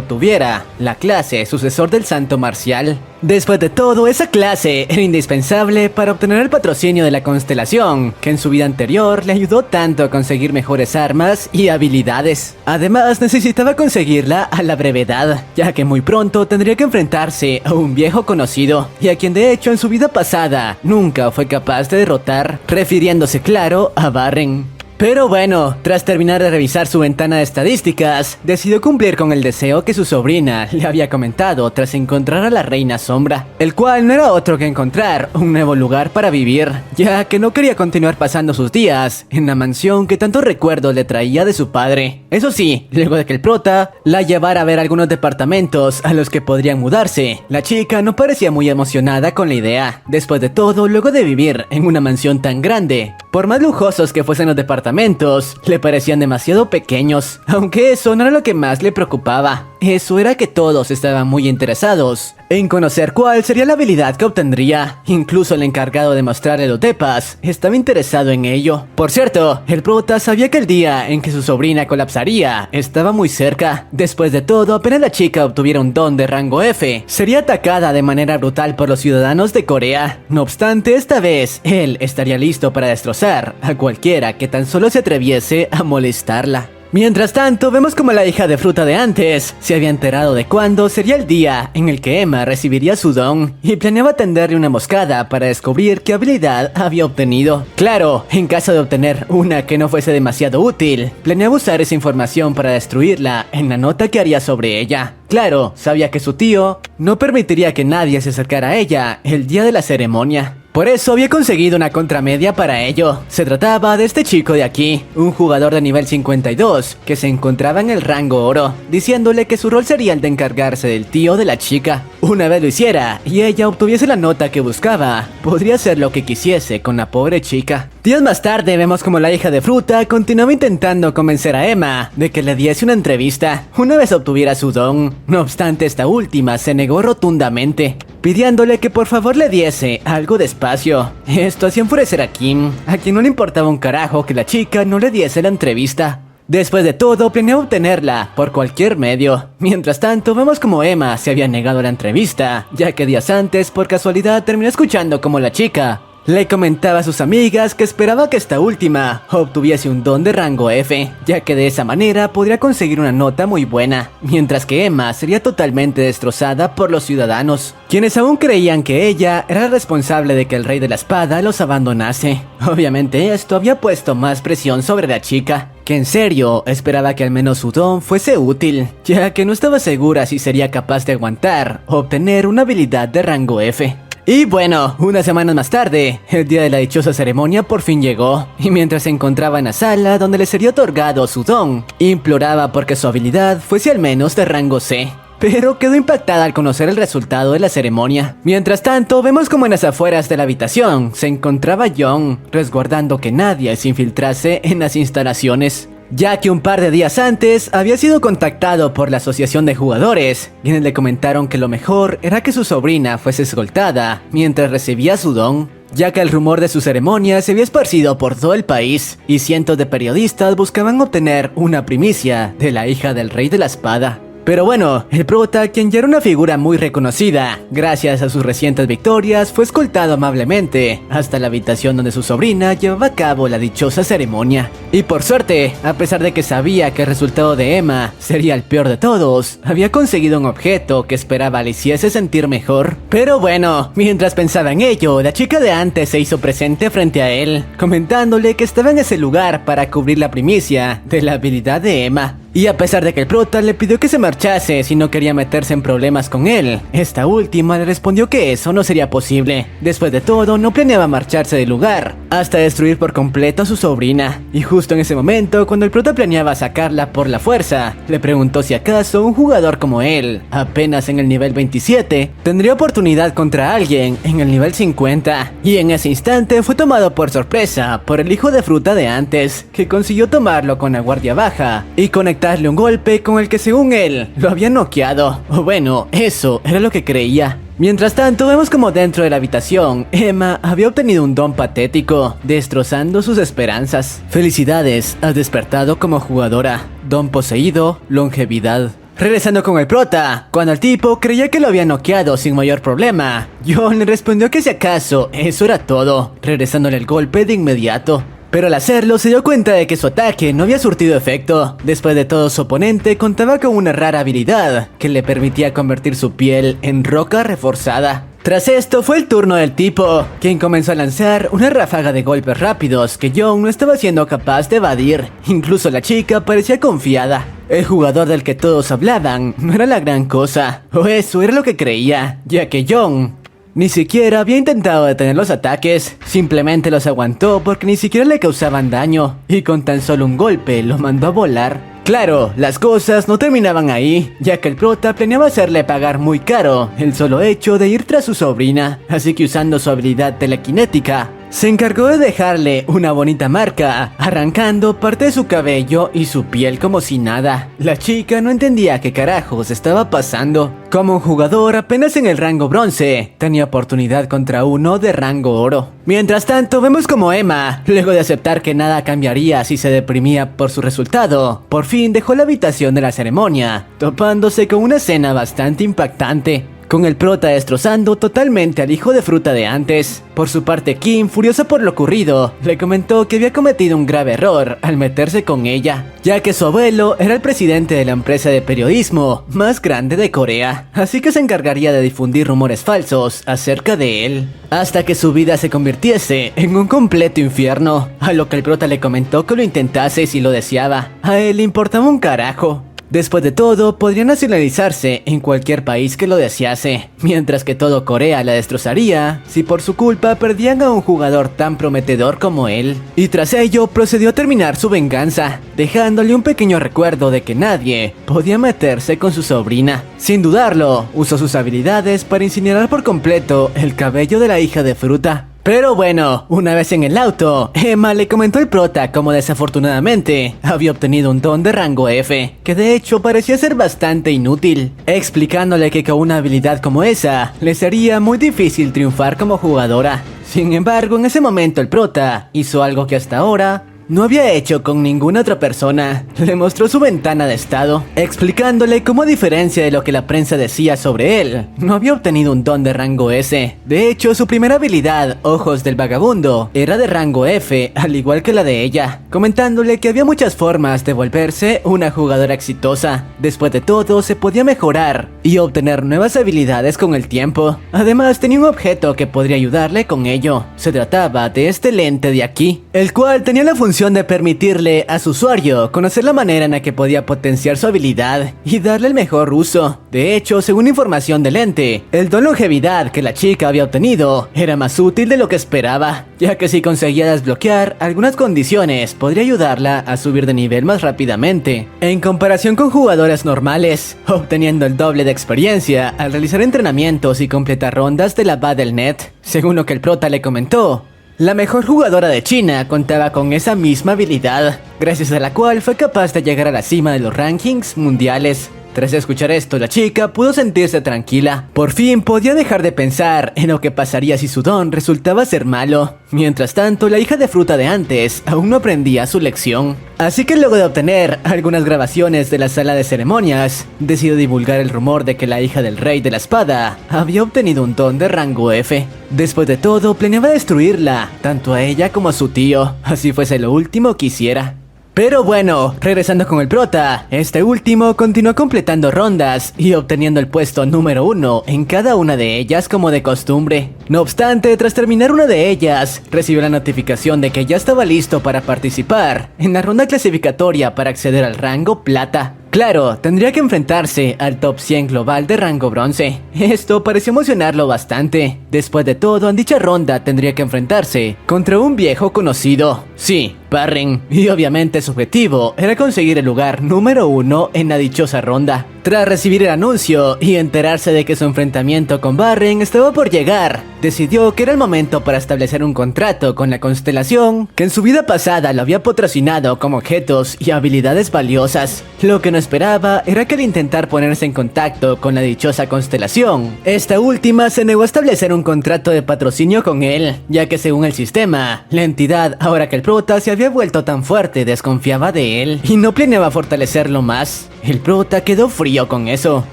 obtuviera la clase sucesor del Santo Marcial. Después de todo, esa clase era indispensable para obtener el patrocinio de la constelación, que en su vida anterior le ayudó tanto a conseguir mejores armas y habilidades. Además, necesitaba conseguirla a la brevedad, ya que muy pronto tendría que enfrentarse a un viejo conocido, y a quien de hecho en su vida pasada nunca fue capaz de derrotar, refiriéndose claro a Barren. Pero bueno, tras terminar de revisar su ventana de estadísticas, decidió cumplir con el deseo que su sobrina le había comentado tras encontrar a la Reina Sombra, el cual no era otro que encontrar un nuevo lugar para vivir, ya que no quería continuar pasando sus días en la mansión que tantos recuerdos le traía de su padre. Eso sí, luego de que el prota la llevara a ver algunos departamentos a los que podrían mudarse, la chica no parecía muy emocionada con la idea. Después de todo, luego de vivir en una mansión tan grande, por más lujosos que fuesen los departamentos, le parecían demasiado pequeños, aunque eso no era lo que más le preocupaba. Eso era que todos estaban muy interesados en conocer cuál sería la habilidad que obtendría. Incluso el encargado de mostrarle los depas estaba interesado en ello. Por cierto, el prota sabía que el día en que su sobrina colapsaría estaba muy cerca. Después de todo, apenas la chica obtuviera un don de rango F, sería atacada de manera brutal por los ciudadanos de Corea. No obstante, esta vez, él estaría listo para destrozar a cualquiera que tan solo se atreviese a molestarla. Mientras tanto, vemos como la hija de Fruta de antes se había enterado de cuándo sería el día en el que Emma recibiría su don, y planeaba tenderle una emboscada para descubrir qué habilidad había obtenido. Claro, en caso de obtener una que no fuese demasiado útil, planeaba usar esa información para destruirla en la nota que haría sobre ella. Claro, sabía que su tío no permitiría que nadie se acercara a ella el día de la ceremonia. Por eso había conseguido una contramedia para ello. Se trataba de este chico de aquí, un jugador de nivel 52, que se encontraba en el rango oro, diciéndole que su rol sería el de encargarse del tío de la chica. Una vez lo hiciera, y ella obtuviese la nota que buscaba, podría hacer lo que quisiese con la pobre chica. Días más tarde vemos como la hija de Fruta continuaba intentando convencer a Emma de que le diese una entrevista una vez obtuviera su don. No obstante, esta última se negó rotundamente, pidiéndole que por favor le diese algo de espacio. Esto hacía enfurecer a Kim, a quien no le importaba un carajo que la chica no le diese la entrevista. Después de todo, planeaba obtenerla por cualquier medio. Mientras tanto, vemos como Emma se había negado a la entrevista, ya que días antes, por casualidad, terminó escuchando como la chica le comentaba a sus amigas que esperaba que esta última obtuviese un don de rango F, ya que de esa manera podría conseguir una nota muy buena, mientras que Emma sería totalmente destrozada por los ciudadanos, quienes aún creían que ella era responsable de que el rey de la espada los abandonase. Obviamente esto había puesto más presión sobre la chica, que en serio esperaba que al menos su don fuese útil, ya que no estaba segura si sería capaz de aguantar o obtener una habilidad de rango F. Y bueno, unas semanas más tarde, el día de la dichosa ceremonia por fin llegó, y mientras se encontraba en la sala donde le sería otorgado su don, imploraba porque su habilidad fuese al menos de rango C. pero quedó impactada al conocer el resultado de la ceremonia. Mientras tanto, vemos como en las afueras de la habitación se encontraba Young, resguardando que nadie se infiltrase en las instalaciones, ya que un par de días antes había sido contactado por la asociación de jugadores, quienes le comentaron que lo mejor era que su sobrina fuese escoltada mientras recibía su don, ya que el rumor de su ceremonia se había esparcido por todo el país y cientos de periodistas buscaban obtener una primicia de la hija del rey de la espada. Pero bueno, el prota, quien ya era una figura muy reconocida, gracias a sus recientes victorias, fue escoltado amablemente hasta la habitación donde su sobrina llevaba a cabo la dichosa ceremonia. Y por suerte, a pesar de que sabía que el resultado de Emma sería el peor de todos, había conseguido un objeto que esperaba le hiciese sentir mejor. Pero bueno, mientras pensaba en ello, la chica de antes se hizo presente frente a él, comentándole que estaba en ese lugar para cubrir la primicia de la habilidad de Emma. Y a pesar de que el prota le pidió que se marchase si no quería meterse en problemas con él, esta última le respondió que eso no sería posible. Después de todo, no planeaba marcharse del lugar, hasta destruir por completo a su sobrina. Y justo en ese momento, cuando el prota planeaba sacarla por la fuerza, le preguntó si acaso un jugador como él, apenas en el nivel 27, tendría oportunidad contra alguien en el nivel 50. Y en ese instante fue tomado por sorpresa por el hijo de fruta de antes, que consiguió tomarlo con la guardia baja y conectarle un golpe con el que según él lo había noqueado, o bueno, eso era lo que creía. Mientras tanto, vemos como dentro de la habitación, Emma había obtenido un don patético, destrozando sus esperanzas. Felicidades, has despertado como jugadora. Don poseído, longevidad. Regresando con el prota, cuando el tipo creía que lo había noqueado sin mayor problema, John le respondió que si acaso eso era todo, regresándole el golpe de inmediato. Pero al hacerlo se dio cuenta de que su ataque no había surtido efecto. Después de todo, su oponente contaba con una rara habilidad que le permitía convertir su piel en roca reforzada. Tras esto fue el turno del tipo, quien comenzó a lanzar una ráfaga de golpes rápidos que Young no estaba siendo capaz de evadir. Incluso la chica parecía confiada. El jugador del que todos hablaban no era la gran cosa, o eso era lo que creía, ya que Young ni siquiera había intentado detener los ataques, simplemente los aguantó porque ni siquiera le causaban daño, y con tan solo un golpe lo mandó a volar. Claro, las cosas no terminaban ahí, ya que el prota planeaba hacerle pagar muy caro el solo hecho de ir tras su sobrina, así que usando su habilidad telequinética, se encargó de dejarle una bonita marca, arrancando parte de su cabello y su piel como si nada. La chica no entendía qué carajos estaba pasando. Como un jugador apenas en el rango bronce, tenía oportunidad contra uno de rango oro. Mientras tanto, vemos como Emma, luego de aceptar que nada cambiaría si se deprimía por su resultado, por fin dejó la habitación de la ceremonia, topándose con una escena bastante impactante, con el prota destrozando totalmente al hijo de fruta de antes. Por su parte, Kim, furiosa por lo ocurrido, le comentó que había cometido un grave error al meterse con ella, ya que su abuelo era el presidente de la empresa de periodismo más grande de Corea, así que se encargaría de difundir rumores falsos acerca de él, hasta que su vida se convirtiese en un completo infierno, a lo que el prota le comentó que lo intentase si lo deseaba. A él le importaba un carajo. Después de todo, podría nacionalizarse en cualquier país que lo desease, mientras que todo Corea la destrozaría si por su culpa perdían a un jugador tan prometedor como él. Y tras ello, procedió a terminar su venganza, dejándole un pequeño recuerdo de que nadie podía meterse con su sobrina. Sin dudarlo, usó sus habilidades para incinerar por completo el cabello de la hija de fruta. Pero bueno, una vez en el auto, Emma le comentó al prota como desafortunadamente había obtenido un don de rango F, que de hecho parecía ser bastante inútil, explicándole que con una habilidad como esa, le sería muy difícil triunfar como jugadora. Sin embargo, en ese momento el prota hizo algo que hasta ahora no había hecho con ninguna otra persona. Le mostró su ventana de estado, explicándole cómo, a diferencia de lo que la prensa decía sobre él, no había obtenido un don de rango S. De hecho, su primera habilidad, Ojos del Vagabundo, era de rango F, al igual que la de ella, comentándole que había muchas formas de volverse una jugadora exitosa. Después de todo, se podía mejorar y obtener nuevas habilidades con el tiempo. Además, tenía un objeto que podría ayudarle con ello. Se trataba de este lente de aquí, el cual tenía la función función de permitirle a su usuario conocer la manera en la que podía potenciar su habilidad y darle el mejor uso. De hecho, según información del ente, el don longevidad que la chica había obtenido era más útil de lo que esperaba, ya que si conseguía desbloquear algunas condiciones podría ayudarla a subir de nivel más rápidamente, en comparación con jugadores normales, obteniendo el doble de experiencia al realizar entrenamientos y completar rondas de la Battle.net. Según lo que el prota le comentó, la mejor jugadora de China contaba con esa misma habilidad, gracias a la cual fue capaz de llegar a la cima de los rankings mundiales. Tras escuchar esto, la chica pudo sentirse tranquila. Por fin podía dejar de pensar en lo que pasaría si su don resultaba ser malo. Mientras tanto, la hija de fruta de antes aún no aprendía su lección. Así que luego de obtener algunas grabaciones de la sala de ceremonias, decidió divulgar el rumor de que la hija del rey de la espada había obtenido un don de rango F. Después de todo, planeaba destruirla, tanto a ella como a su tío, así fuese lo último que hiciera. Pero bueno, regresando con el prota, este último continuó completando rondas y obteniendo el puesto número 1 en cada una de ellas como de costumbre. No obstante, tras terminar una de ellas, recibió la notificación de que ya estaba listo para participar en la ronda clasificatoria para acceder al rango plata. Claro, tendría que enfrentarse al top 100 global de rango bronce. Esto pareció emocionarlo bastante. Después de todo, en dicha ronda tendría que enfrentarse contra un viejo conocido. Sí, Barren. Y obviamente su objetivo era conseguir el lugar número 1 en la dichosa ronda. Tras recibir el anuncio y enterarse de que su enfrentamiento con Barren estaba por llegar, decidió que era el momento para establecer un contrato con la constelación que en su vida pasada lo había patrocinado con objetos y habilidades valiosas. Lo que no esperaba era que al intentar ponerse en contacto con la dichosa constelación, esta última se negó a establecer un contrato de patrocinio con él, ya que según el sistema, la entidad, ahora que el prota se había vuelto tan fuerte, desconfiaba de él y no planeaba fortalecerlo más. El prota quedó frío con eso.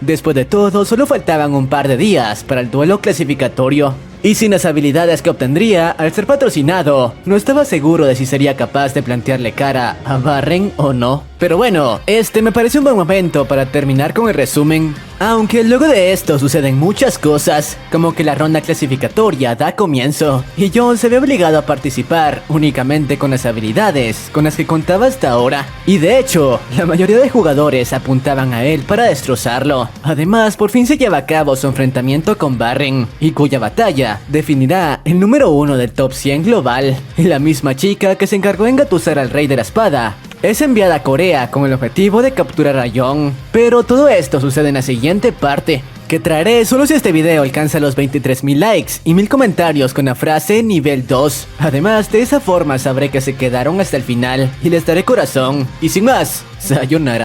Después de todo, solo faltaban un par de días para el duelo clasificatorio. Y sin las habilidades que obtendría al ser patrocinado, no estaba seguro de si sería capaz de plantearle cara a Barren o no. Pero bueno, este me parece un buen momento para terminar con el resumen. Aunque luego de esto suceden muchas cosas, como que la ronda clasificatoria da comienzo, y John se ve obligado a participar únicamente con las habilidades con las que contaba hasta ahora. Y de hecho, la mayoría de jugadores apuntaban a él para destrozarlo. Además, por fin se lleva a cabo su enfrentamiento con Barren, y cuya batalla definirá el número 1 del top 100 global. Y la misma chica que se encargó de engatusar al rey de la espada es enviada a Corea con el objetivo de capturar a Young. Pero todo esto sucede en la siguiente parte, que traeré solo si este video alcanza los 23.000 likes y 1000 comentarios con la frase nivel 2. Además, de esa forma sabré que se quedaron hasta el final y les daré corazón. Y sin más, sayonara.